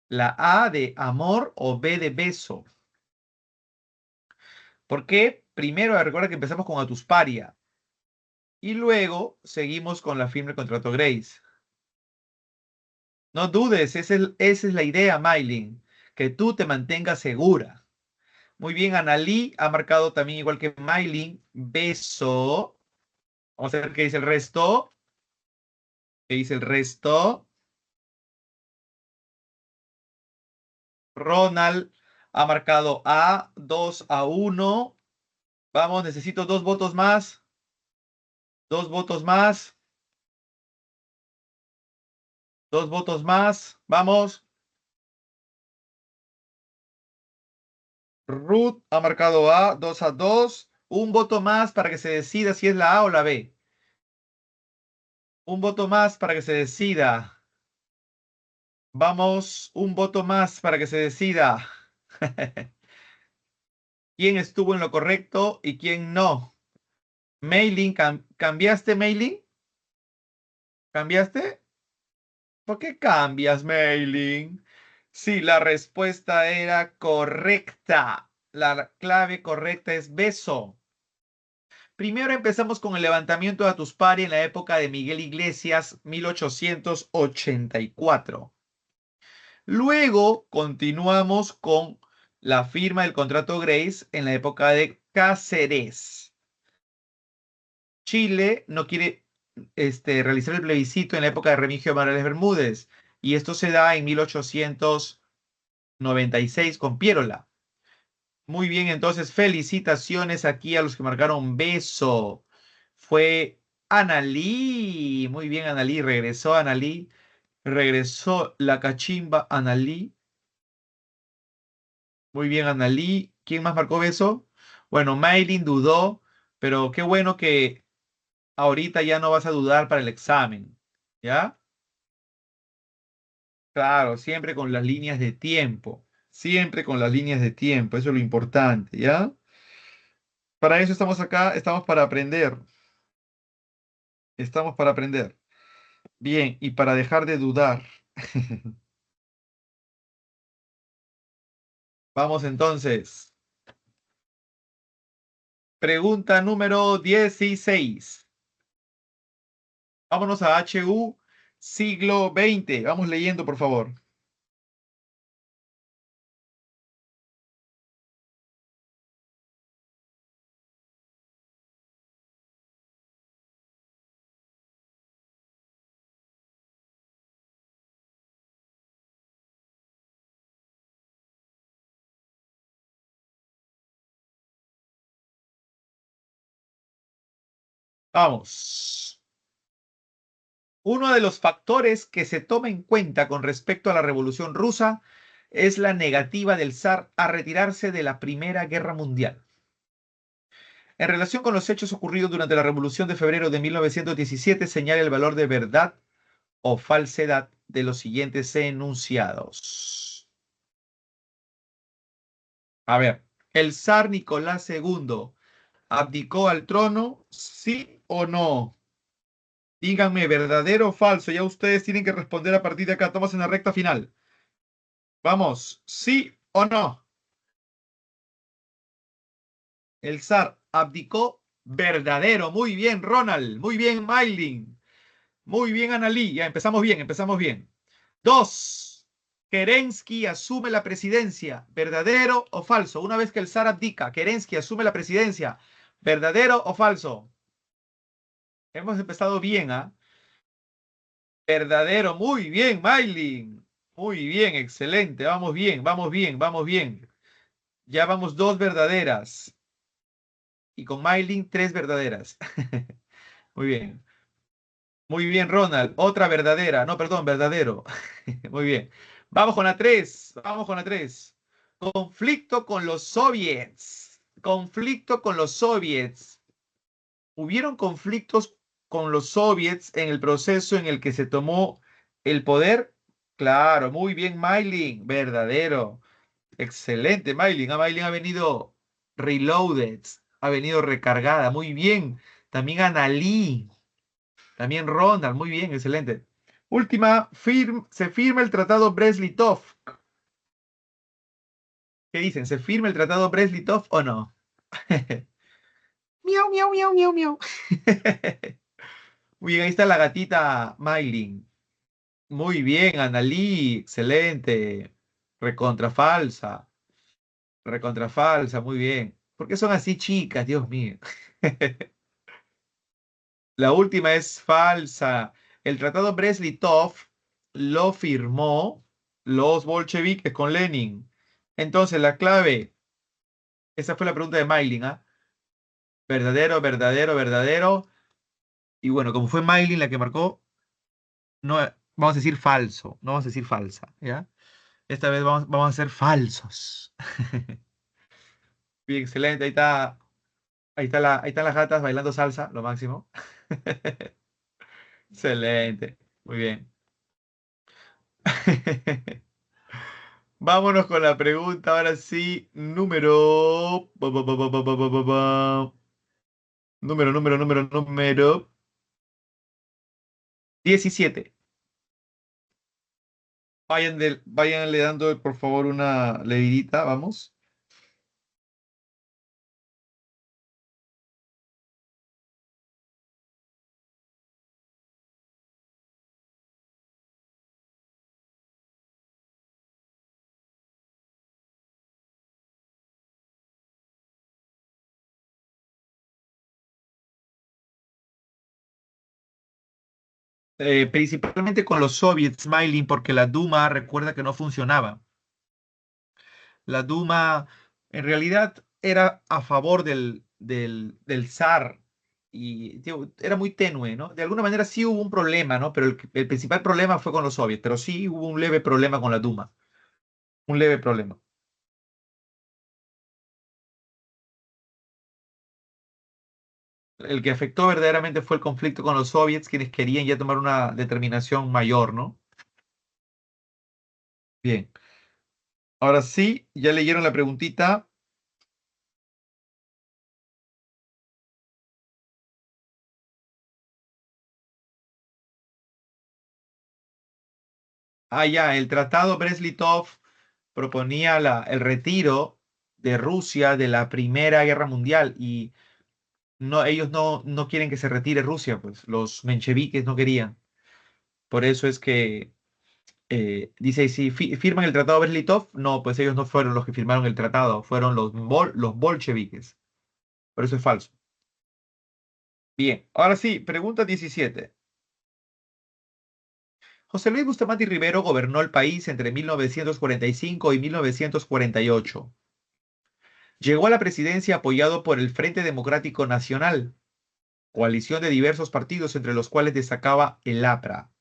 A: La A de amor o B de beso. ¿Por qué? Primero, recuerda que empezamos con Atusparia. Y luego seguimos con la firma del contrato Grace. No dudes, esa es la idea, Maylin. Que tú te mantengas segura. Muy bien, Analí ha marcado también igual que Maylin. Beso. Vamos a ver qué dice el resto. ¿Qué dice el resto? Ronald ha marcado A, 2-1. Vamos, necesito 2 votos más. 2 votos más. 2 votos más. Vamos. Ruth ha marcado A, 2-2. Un voto más para que se decida si es la A o la B. Un voto más para que se decida. Vamos, un voto más para que se decida. ¿Quién estuvo en lo correcto y quién no? Mailing, ¿cambiaste Mailing? ¿Cambiaste? ¿Por qué cambias Mailing? Sí, la respuesta era correcta. La clave correcta es beso. Primero empezamos con el levantamiento de Atuspari en la época de Miguel Iglesias, 1884. Luego continuamos con la firma del contrato Grace en la época de Cáceres. Chile no quiere realizar el plebiscito en la época de Remigio Morales Bermúdez, y esto se da en 1896 con Pierola. Muy bien, entonces felicitaciones aquí a los que marcaron beso. Fue Analí. Muy bien, Analí. Regresó Analí. Regresó la cachimba Analí. Muy bien, Analí. ¿Quién más marcó eso? Bueno, Maylin dudó, pero qué bueno que ahorita ya no vas a dudar para el examen. ¿Ya? Claro, siempre con las líneas de tiempo. Siempre con las líneas de tiempo. Eso es lo importante, ¿ya? Para eso estamos acá, estamos para aprender. Estamos para aprender. Bien, y para dejar de dudar. Vamos entonces. Pregunta número 16. Vámonos a HU siglo XX. Vamos leyendo, por favor. Vamos. Uno de los factores que se toma en cuenta con respecto a la Revolución Rusa es la negativa del zar a retirarse de la Primera Guerra Mundial. En relación con los hechos ocurridos durante la Revolución de Febrero de 1917, señala el valor de verdad o falsedad de los siguientes enunciados. A ver, ¿el zar Nicolás II abdicó al trono? ¿Sí o no? Díganme, ¿verdadero o falso? Ya ustedes tienen que responder a partir de acá. Estamos en la recta final. Vamos, ¿sí o no? El zar abdicó. Verdadero. Muy bien, Ronald. Muy bien, Maylin. Muy bien, Analí. Ya empezamos bien, empezamos bien. 2. Kerensky asume la presidencia. ¿Verdadero o falso? Una vez que el zar abdica, Kerensky asume la presidencia. ¿Verdadero o falso? Hemos empezado bien, ¿ah? Verdadero. Muy bien, Maylin. Muy bien, excelente. Vamos bien, vamos bien, vamos bien. Ya vamos 2 verdaderas. Y con Maylin 3 verdaderas. Muy bien. Muy bien, Ronald. Otra verdadera. No, perdón, verdadero. Muy bien. Vamos con la 3. Vamos con la 3. Conflicto con los soviets. Conflicto con los soviets. ¿Hubieron conflictos con los soviets en el proceso en el que se tomó el poder? Claro, muy bien, Maylin. Verdadero. Excelente, Maylin. Maylin ha venido reloaded. Ha venido recargada. Muy bien. También Analí. También Ronald, muy bien, excelente. Última, se firma el tratado Brest-Litov. ¿Qué dicen? ¿Se firma el tratado Brest-Litov o no? Miau, miau, miau, miau, miau. Muy bien, ahí está la gatita Maylin. Muy bien, Analí, excelente. Recontra falsa. Recontra falsa, muy bien. ¿Por qué son así chicas, Dios mío? La última es falsa. El tratado Brest-Litov lo firmó los bolcheviques con Lenin. Entonces, la clave, esa fue la pregunta de Maylin, ¿ah? Verdadero, verdadero, verdadero. Y bueno, como fue Maylin la que marcó, no, vamos a decir falso, no vamos a decir falsa, ¿ya? Esta vez vamos a ser falsos. Bien, excelente, ahí están las gatas bailando salsa, lo máximo. Excelente, muy bien. Vámonos con la pregunta, ahora sí, número 17. Váyanle dando, por favor, una leidita, vamos. Principalmente con los soviets, Smiling, porque la Duma recuerda que no funcionaba. La Duma en realidad era a favor del zar, y digo, era muy tenue, ¿no? De alguna manera sí hubo un problema, ¿no? Pero el principal problema fue con los soviets, pero sí hubo un leve problema con la Duma, un leve problema. El que afectó verdaderamente fue el conflicto con los soviets, quienes querían ya tomar una determinación mayor, ¿no? Bien, ahora sí, ya leyeron la preguntita. Ah, ya, el Tratado Brest-Litov proponía el retiro de Rusia de la Primera Guerra Mundial y no, ellos no quieren que se retire Rusia, pues los mencheviques no querían. Por eso es que dice, si firman el Tratado Brest-Litov, no, pues ellos no fueron los que firmaron el tratado, fueron los bolcheviques. Por eso es falso. Bien, ahora sí, pregunta 17. José Luis Bustamante y Rivero gobernó el país entre 1945 y 1948. Llegó a la presidencia apoyado por el Frente Democrático Nacional, coalición de diversos partidos entre los cuales destacaba el APRA.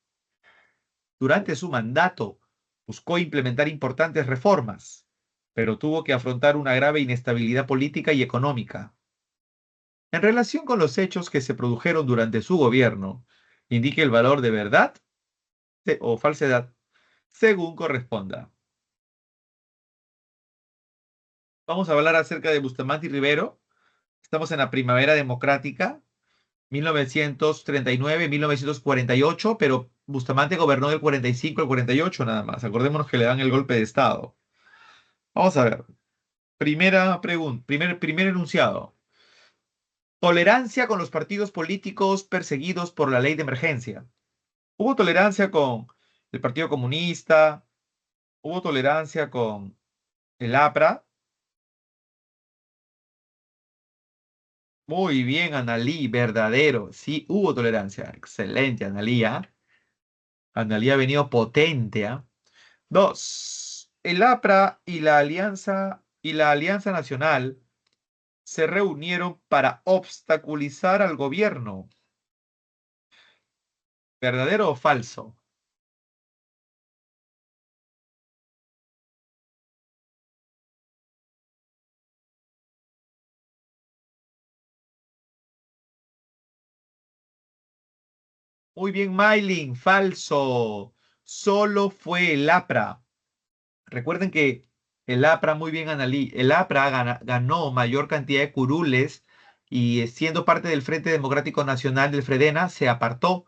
A: Durante su mandato buscó implementar importantes reformas, pero tuvo que afrontar una grave inestabilidad política y económica. En relación con los hechos que se produjeron durante su gobierno, indique el valor de verdad o falsedad, según corresponda. Vamos a hablar acerca de Bustamante y Rivero. Estamos en la primavera democrática, 1939-1948, pero Bustamante gobernó del 45 al 48 nada más. Acordémonos que le dan el golpe de Estado. Vamos a ver. Primera pregunta, primer enunciado. Tolerancia con los partidos políticos perseguidos por la ley de emergencia. ¿Hubo tolerancia con el Partido Comunista? ¿Hubo tolerancia con el APRA? Muy bien, Analí, verdadero. Sí, hubo tolerancia. Excelente, Analí. Analí ha venido potente. Dos, el APRA y la Alianza Nacional se reunieron para obstaculizar al gobierno. ¿Verdadero o falso? Muy bien, Maylin, falso. Solo fue el APRA. Recuerden que el APRA, muy bien, Analí, el APRA ganó mayor cantidad de curules y siendo parte del Frente Democrático Nacional del Fredena, se apartó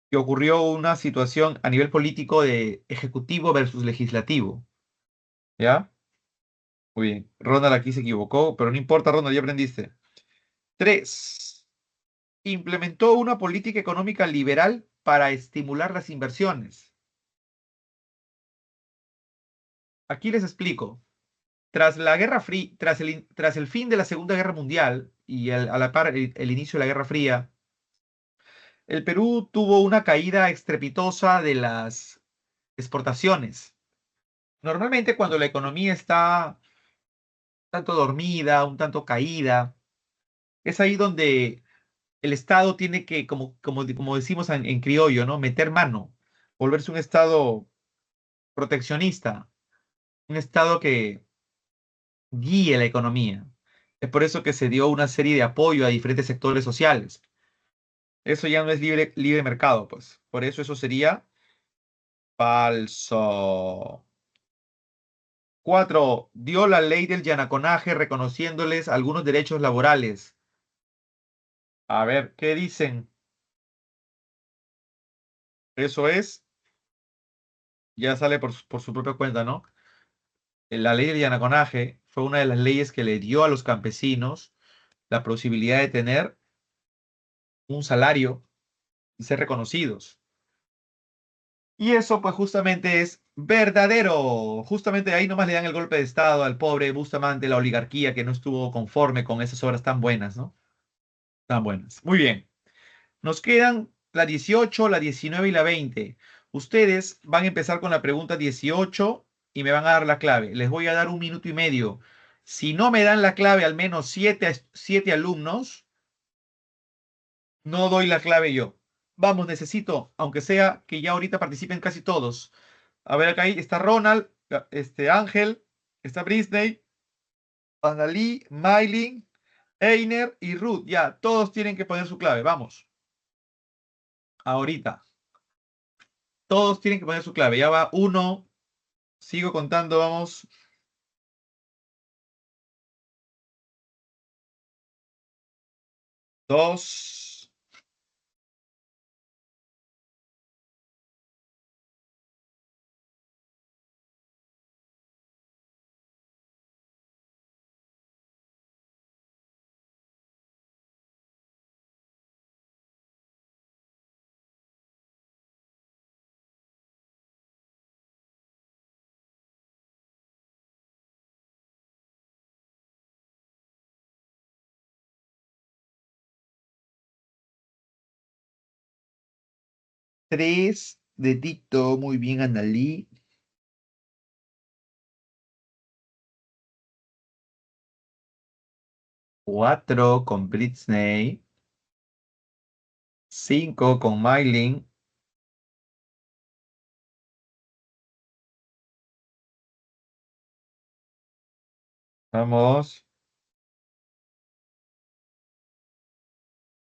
A: y ocurrió una situación a nivel político de ejecutivo versus legislativo. ¿Ya? Muy bien. Ronald aquí se equivocó, pero no importa, Ronald, ya aprendiste. Tres. Implementó una política económica liberal para estimular las inversiones. Aquí les explico. Tras la Guerra Fría, tras el fin de la Segunda Guerra Mundial y a la par el inicio de la Guerra Fría, el Perú tuvo una caída estrepitosa de las exportaciones. Normalmente cuando la economía está un tanto dormida, un tanto caída, es ahí donde el Estado tiene que, como decimos en criollo, ¿no? Meter mano, volverse un Estado proteccionista, un Estado que guíe la economía. Es por eso que se dio una serie de apoyo a diferentes sectores sociales. Eso ya no es libre mercado, pues. Por eso eso sería falso. Cuatro, dio la ley del llanaconaje reconociéndoles algunos derechos laborales. A ver, ¿qué dicen? Eso es, ya sale por su propia cuenta, ¿no? La ley del llanaconaje fue una de las leyes que le dio a los campesinos la posibilidad de tener un salario y ser reconocidos. Y eso pues justamente es verdadero. Justamente ahí nomás le dan el golpe de estado al pobre Bustamante, la oligarquía que no estuvo conforme con esas obras tan buenas, ¿no? Tan buenas. Muy bien. Nos quedan la 18, la 19 y la 20. Ustedes van a empezar con la pregunta 18 y me van a dar la clave. Les voy a dar 1 minuto y medio. Si no me dan la clave al menos siete alumnos, No doy la clave yo. Vamos, necesito, aunque sea que ya ahorita participen casi todos. A ver, acá ahí está Ronald, Ángel, está Brisney, Annalí, Maylin, Einer y Ruth. Ya, todos tienen que poner su clave. Vamos, ahorita. Todos tienen que poner su clave. Ya va uno. Sigo contando, vamos. Dos. Tres. Dedito. Muy bien, Annalí. Cuatro con Britney. Cinco con Maylin. Vamos.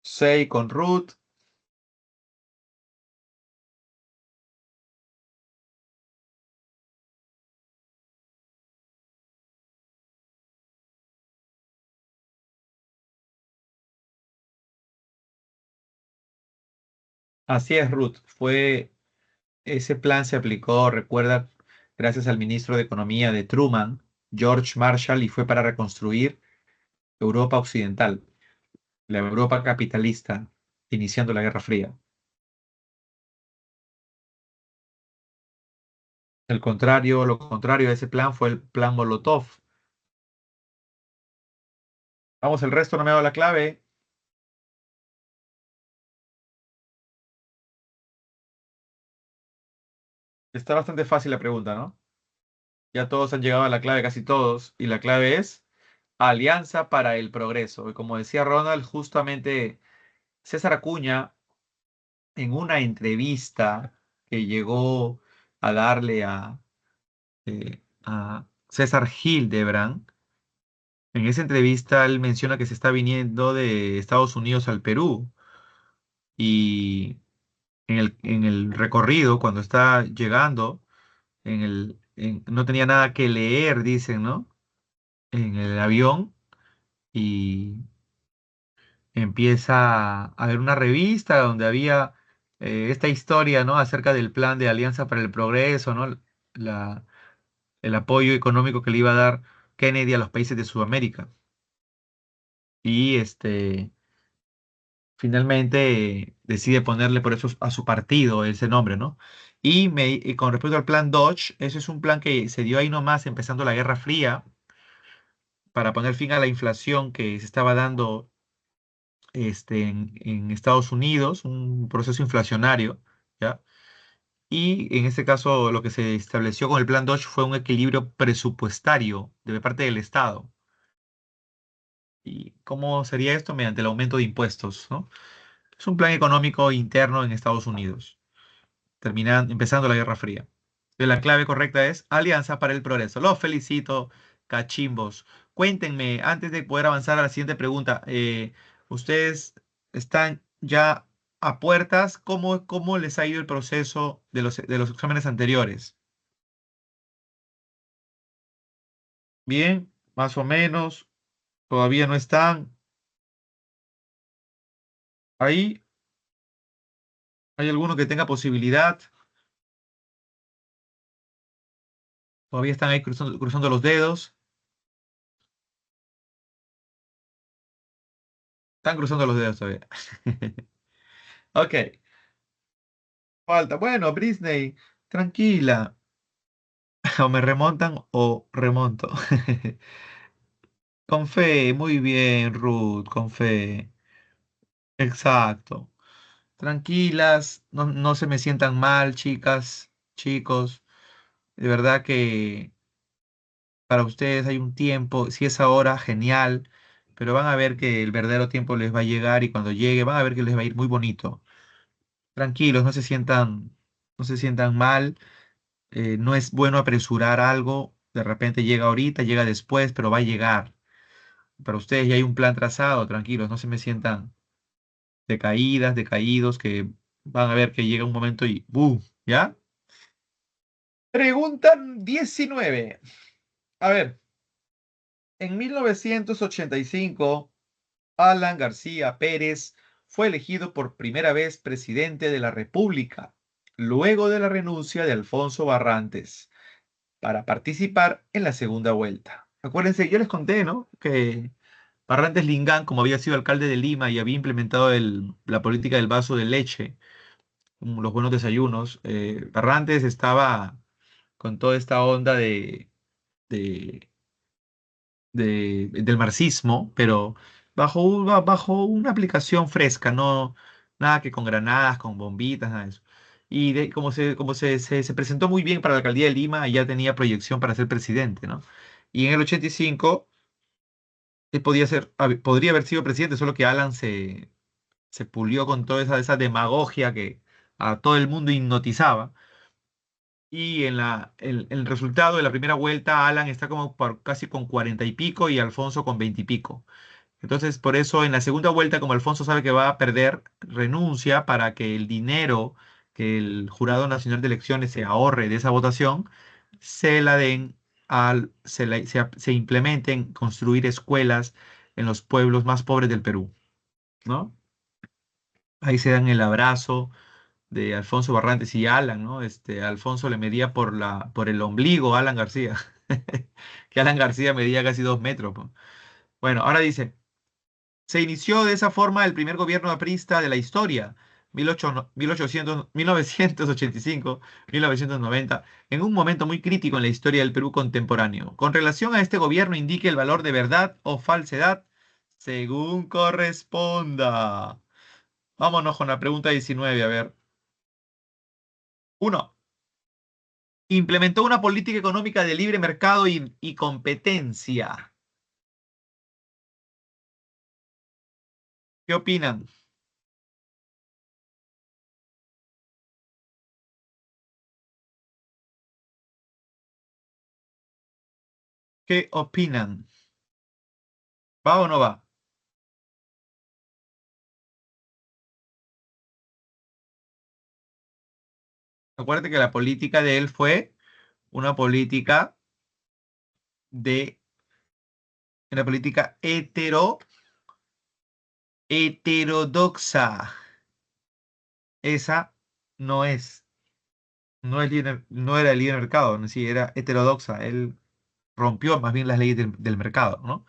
A: Seis con Ruth. Así es, Ruth. Ese plan se aplicó, recuerda, gracias al ministro de Economía de Truman, George Marshall, y fue para reconstruir Europa Occidental, la Europa capitalista, iniciando la Guerra Fría. Lo contrario de ese plan fue el plan Molotov. Vamos, el resto no me ha dado la clave. Está bastante fácil la pregunta, ¿no? Ya todos han llegado a la clave, casi todos, y la clave es Alianza para el Progreso. Y como decía Ronald, justamente César Acuña, en una entrevista que llegó a darle a César Hildebrand, en esa entrevista él menciona que se está viniendo de Estados Unidos al Perú y en el recorrido, cuando está llegando, no tenía nada que leer, dicen, ¿no? En el avión y empieza a ver una revista donde había esta historia, ¿no? Acerca del plan de Alianza para el Progreso, ¿no? La, el apoyo económico que le iba a dar Kennedy a los países de Sudamérica. Y finalmente decide ponerle por eso a su partido ese nombre, ¿no? Y con respecto al plan Dodge, ese es un plan que se dio ahí nomás empezando la Guerra Fría para poner fin a la inflación que se estaba dando en Estados Unidos, un proceso inflacionario, ¿ya? Y en este caso lo que se estableció con el plan Dodge fue un equilibrio presupuestario de parte del Estado. ¿Y cómo sería esto? Mediante el aumento de impuestos, ¿no? Es un plan económico interno en Estados Unidos, empezando la Guerra Fría. La clave correcta es Alianza para el Progreso. Los felicito, cachimbos. Cuéntenme, antes de poder avanzar a la siguiente pregunta, ustedes están ya a puertas. ¿Cómo les ha ido el proceso de los exámenes anteriores? Bien, más o menos. Todavía no están ahí. ¿Hay alguno que tenga posibilidad? Todavía están ahí cruzando los dedos. Están cruzando los dedos todavía. Ok, falta. Bueno, Britney, tranquila. O me remontan o remonto. Con fe, muy bien, Ruth, con fe. Exacto. Tranquilas, no, no se me sientan mal, chicas, chicos. De verdad que para ustedes hay un tiempo. Si es ahora, genial. pero van a ver que el verdadero tiempo les va a llegar y cuando llegue van a ver que les va a ir muy bonito. Tranquilos, no se sientan mal. No es bueno apresurar algo. De repente llega ahorita, llega después, pero va a llegar. Para ustedes ya hay un plan trazado, tranquilos, no se me sientan decaídas, decaídos, que van a ver que llega un momento y ¡boom! ¿Ya? Pregunta 19. A ver, en 1985, Alan García Pérez fue elegido por primera vez presidente de la República, luego de la renuncia de Alfonso Barrantes, para participar en la segunda vuelta. Acuérdense, yo les conté, ¿no? Que Barrantes Lingán, como había sido alcalde de Lima y había implementado la política del vaso de leche, los buenos desayunos, Barrantes estaba con toda esta onda de, del marxismo, pero bajo una aplicación fresca, no nada que con granadas, con bombitas, nada de eso. Y se presentó muy bien para la alcaldía de Lima, y ya tenía proyección para ser presidente, ¿no? Y en el 85 él podría haber sido presidente, solo que Alan se pulió con toda esa demagogia que a todo el mundo hipnotizaba. Y el resultado de la primera vuelta, Alan está como casi con 40 y pico y Alfonso con 20 y pico. Entonces, por eso en la segunda vuelta, como Alfonso sabe que va a perder, renuncia para que el dinero que el Jurado Nacional de Elecciones se ahorre de esa votación, se la den se implementen construir escuelas en los pueblos más pobres del Perú, ¿no? Ahí se dan el abrazo de Alfonso Barrantes y Alan, ¿no? Alfonso le medía por el ombligo a Alan García, que Alan García medía casi 2 metros, po. Bueno, ahora dice, se inició de esa forma el primer gobierno aprista de la historia, 1985-1990, en un momento muy crítico en la historia del Perú contemporáneo. Con relación a este gobierno, indique el valor de verdad o falsedad, según corresponda. Vámonos con la pregunta 19, a ver. Uno. Implementó una política económica de libre mercado y competencia. ¿Qué opinan? ¿Qué opinan? ¿Va o no va? Acuérdate que la política de él fue una política de una política heterodoxa. Esa no es, no era el líder del mercado, no, sí, era heterodoxa. Él rompió más bien las leyes del mercado, ¿no?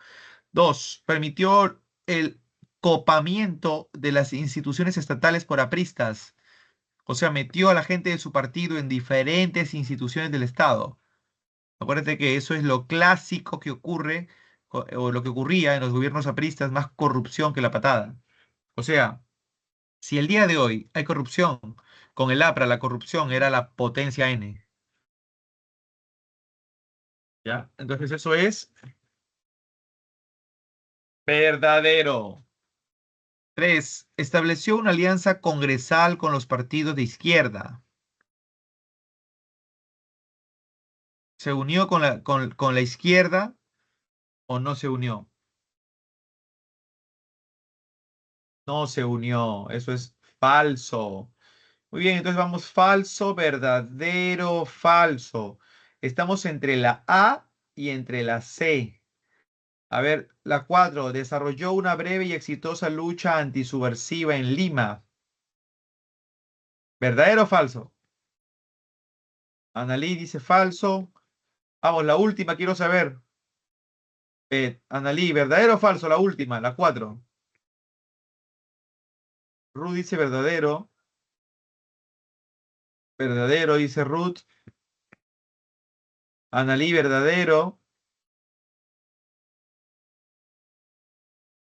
A: Dos, permitió el copamiento de las instituciones estatales por apristas. O sea, metió a la gente de su partido en diferentes instituciones del Estado. Acuérdate que eso es lo clásico que ocurre, o lo que ocurría en los gobiernos apristas, más corrupción que la patada. O sea, si el día de hoy hay corrupción, con el APRA la corrupción era la potencia N. ¿Ya? Entonces eso es verdadero. Tres, estableció una alianza congresal con los partidos de izquierda. ¿Se unió con la izquierda o no se unió? No se unió. Eso es falso. Muy bien, entonces vamos falso, verdadero, falso. Estamos entre la A y entre la C. A ver, la 4. Desarrolló una breve y exitosa lucha antisubversiva en Lima. ¿Verdadero o falso? Analí dice falso. Vamos, la última, quiero saber. Analí, ¿verdadero o falso? La última, la 4. Ruth dice verdadero. Verdadero, dice Ruth. Analí, verdadero.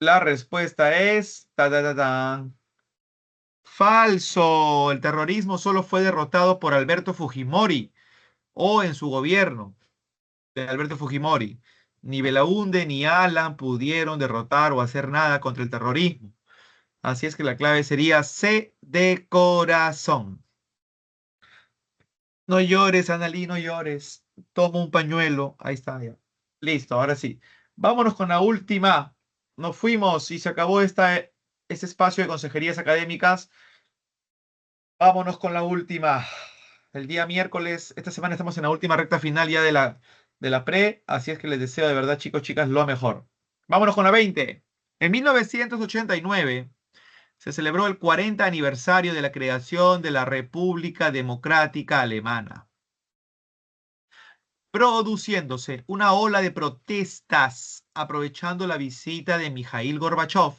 A: La respuesta es falso. El terrorismo solo fue derrotado por Alberto Fujimori o en su gobierno de Alberto Fujimori. Ni Belaúnde ni Alan pudieron derrotar o hacer nada contra el terrorismo. Así es que la clave sería C de corazón. No llores, Analí, no llores. Toma un pañuelo. Ahí está, ya. Listo, ahora sí. Vámonos con la última. Nos fuimos y se acabó este espacio de consejerías académicas. Vámonos con la última. El día miércoles, esta semana estamos en la última recta final ya de la pre, así es que les deseo de verdad, chicos, chicas, lo mejor. Vámonos con la 20. En 1989 se celebró el 40 aniversario de la creación de la República Democrática Alemana, produciéndose una ola de protestas aprovechando la visita de Mikhail Gorbachev.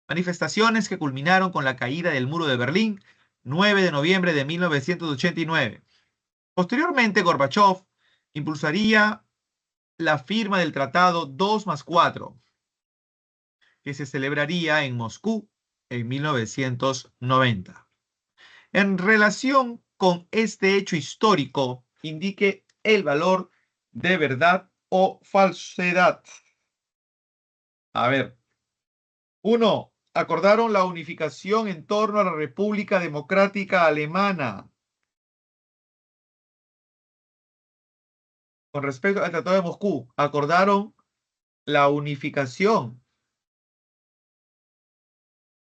A: Manifestaciones que culminaron con la caída del muro de Berlín, 9 de noviembre de 1989. Posteriormente, Gorbachev impulsaría la firma del Tratado 2+4, que se celebraría en Moscú en 1990. En relación con este hecho histórico, indique el valor de verdad o falsedad. A ver, 1. Acordaron la unificación en torno a la República Democrática Alemana. Con respecto al Tratado de Moscú, acordaron la unificación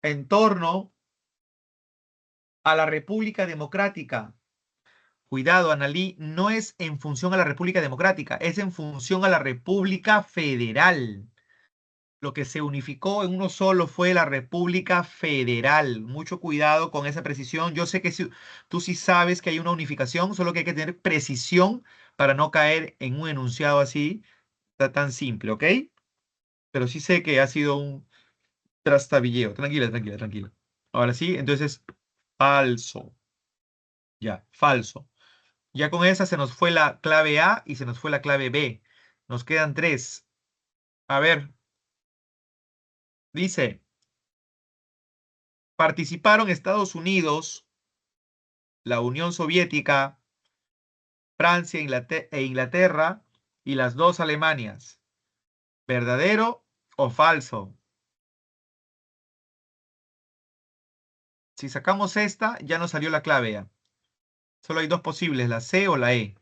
A: en torno a la República Democrática. Cuidado, Analí, no es en función a la República Democrática, es en función a la República Federal. Lo que se unificó en uno solo fue la República Federal. Mucho cuidado con esa precisión. Yo sé que tú sí sabes que hay una unificación, solo que hay que tener precisión para no caer en un enunciado así tan simple, ¿ok? Pero sí sé que ha sido un trastabilleo. Tranquila, tranquila, tranquila. Ahora sí, entonces, falso. Ya, falso. Ya con esa se nos fue la clave A y se nos fue la clave B. Nos quedan 3. A ver, dice, participaron Estados Unidos, la Unión Soviética, Francia e Inglaterra y las dos Alemanias. ¿Verdadero o falso? Si sacamos esta, ya nos salió la clave A. Solo hay dos posibles, la C o la E.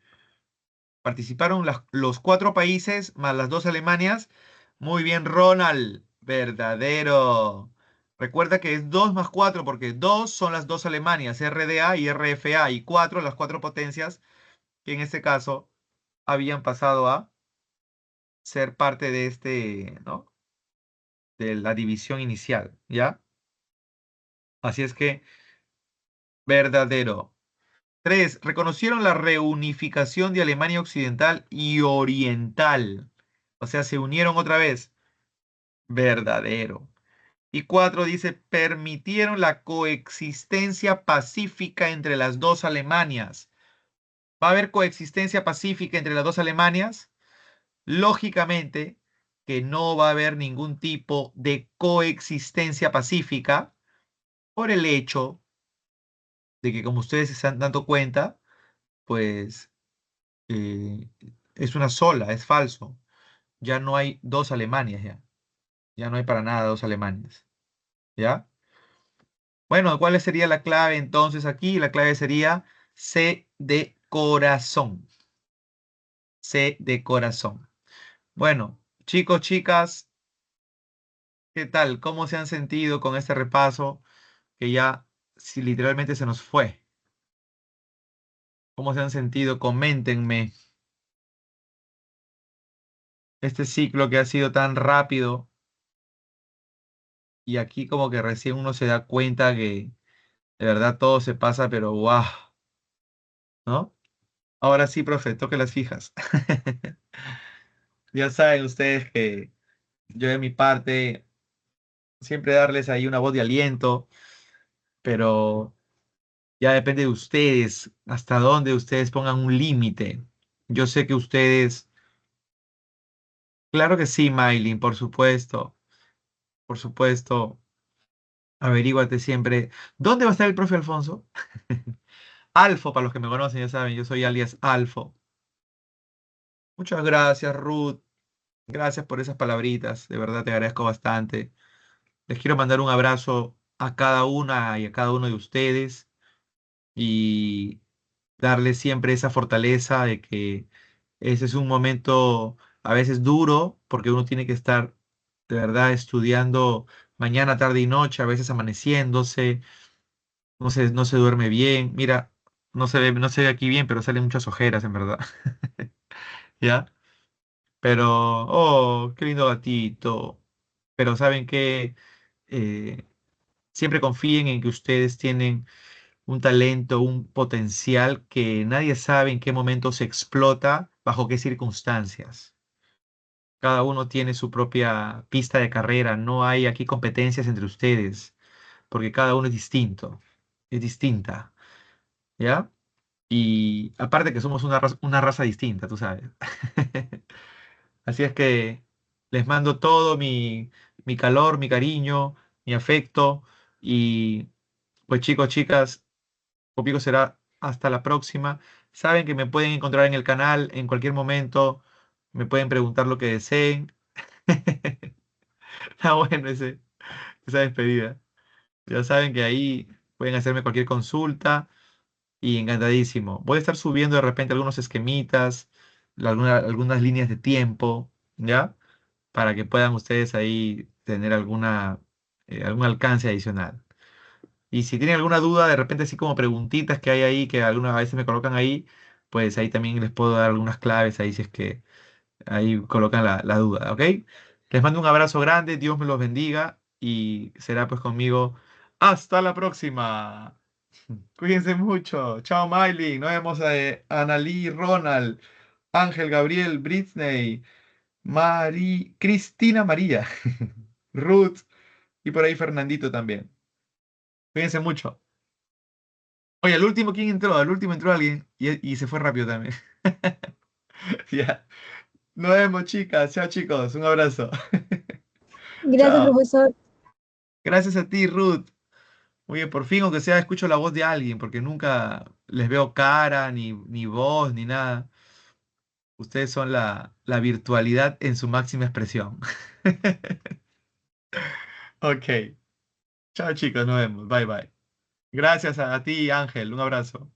A: Participaron los 4 países más las 2 Alemanias. Muy bien, Ronald. Verdadero. Recuerda que es 2+4 porque 2 son las 2 Alemanias, RDA y RFA, y 4 las 4 potencias que en este caso habían pasado a ser parte de ¿no? De la división inicial, ¿ya? Así es que, verdadero. 3. Reconocieron la reunificación de Alemania Occidental y Oriental. O sea, se unieron otra vez. Verdadero. Y 4 dice, permitieron la coexistencia pacífica entre las dos Alemanias. ¿Va a haber coexistencia pacífica entre las dos Alemanias? Lógicamente que no va a haber ningún tipo de coexistencia pacífica por el hecho de que, como ustedes se están dando cuenta, pues eh, es una sola, es falso. Ya no hay dos Alemanias, ya. Ya no hay para nada dos Alemanias. ¿Ya? Bueno, ¿cuál sería la clave entonces aquí? La clave sería C de corazón. C de corazón. Bueno, chicos, chicas, ¿qué tal? ¿Cómo se han sentido con este repaso que ya si literalmente se nos fue? ¿Cómo se han sentido? Coméntenme. Este ciclo que ha sido tan rápido y aquí como que recién uno se da cuenta que de verdad todo se pasa, pero guau, ¿no? Ahora sí, profe, toque las fijas. Ya saben ustedes que yo de mi parte siempre darles ahí una voz de aliento, pero ya depende de ustedes, hasta dónde ustedes pongan un límite. Yo sé que ustedes, claro que sí, Maylin, por supuesto, averíguate siempre. ¿Dónde va a estar el profe Alfonso? Alfo, para los que me conocen, ya saben, yo soy alias Alfo. Muchas gracias, Ruth. Gracias por esas palabritas, de verdad te agradezco bastante. Les quiero mandar un abrazo a cada una y a cada uno de ustedes y darles siempre esa fortaleza de que ese es un momento a veces duro porque uno tiene que estar de verdad estudiando mañana, tarde y noche, a veces amaneciéndose, no se duerme bien. Mira, no se ve aquí bien, pero salen muchas ojeras en verdad. ¿Ya? Pero, oh, qué lindo gatito. Pero saben que siempre confíen en que ustedes tienen un talento, un potencial que nadie sabe en qué momento se explota, bajo qué circunstancias. Cada uno tiene su propia pista de carrera, no hay aquí competencias entre ustedes, porque cada uno es distinto, es distinta, ¿ya? Y aparte que somos una raza distinta, tú sabes. Así es que les mando todo mi calor, mi cariño, mi afecto y pues chicos, chicas. Conmigo será hasta la próxima. Saben que me pueden encontrar en el canal en cualquier momento. Me pueden preguntar lo que deseen. Está bueno esa despedida. Ya saben que ahí pueden hacerme cualquier consulta y encantadísimo. Voy a estar subiendo de repente algunos esquemitas, algunas líneas de tiempo, ¿ya? Para que puedan ustedes ahí tener algún alcance adicional. Y si tienen alguna duda, de repente así como preguntitas que hay ahí, que algunas veces me colocan ahí, pues ahí también les puedo dar algunas claves ahí si es que ahí colocan la duda, ¿ok? Les mando un abrazo grande, Dios me los bendiga y será pues conmigo. Hasta la próxima. Cuídense mucho. Chao, Miley. Nos vemos a Analí, Ronald, Ángel, Gabriel, Britney, Cristina María, Ruth y por ahí Fernandito también. Cuídense mucho. Oye, el último, ¿quién entró? Al último entró alguien y se fue rápido también. Ya. Nos vemos, chicas. Chao, chicos. Un abrazo.
C: Gracias,
A: Chao.
C: profesor.
A: Gracias a ti, Ruth. Oye, por fin, aunque sea, escucho la voz de alguien, porque nunca les veo cara, ni voz, ni nada. Ustedes son la virtualidad en su máxima expresión. Ok. Chao, chicos. Nos vemos. Bye, bye. Gracias a ti, Ángel. Un abrazo.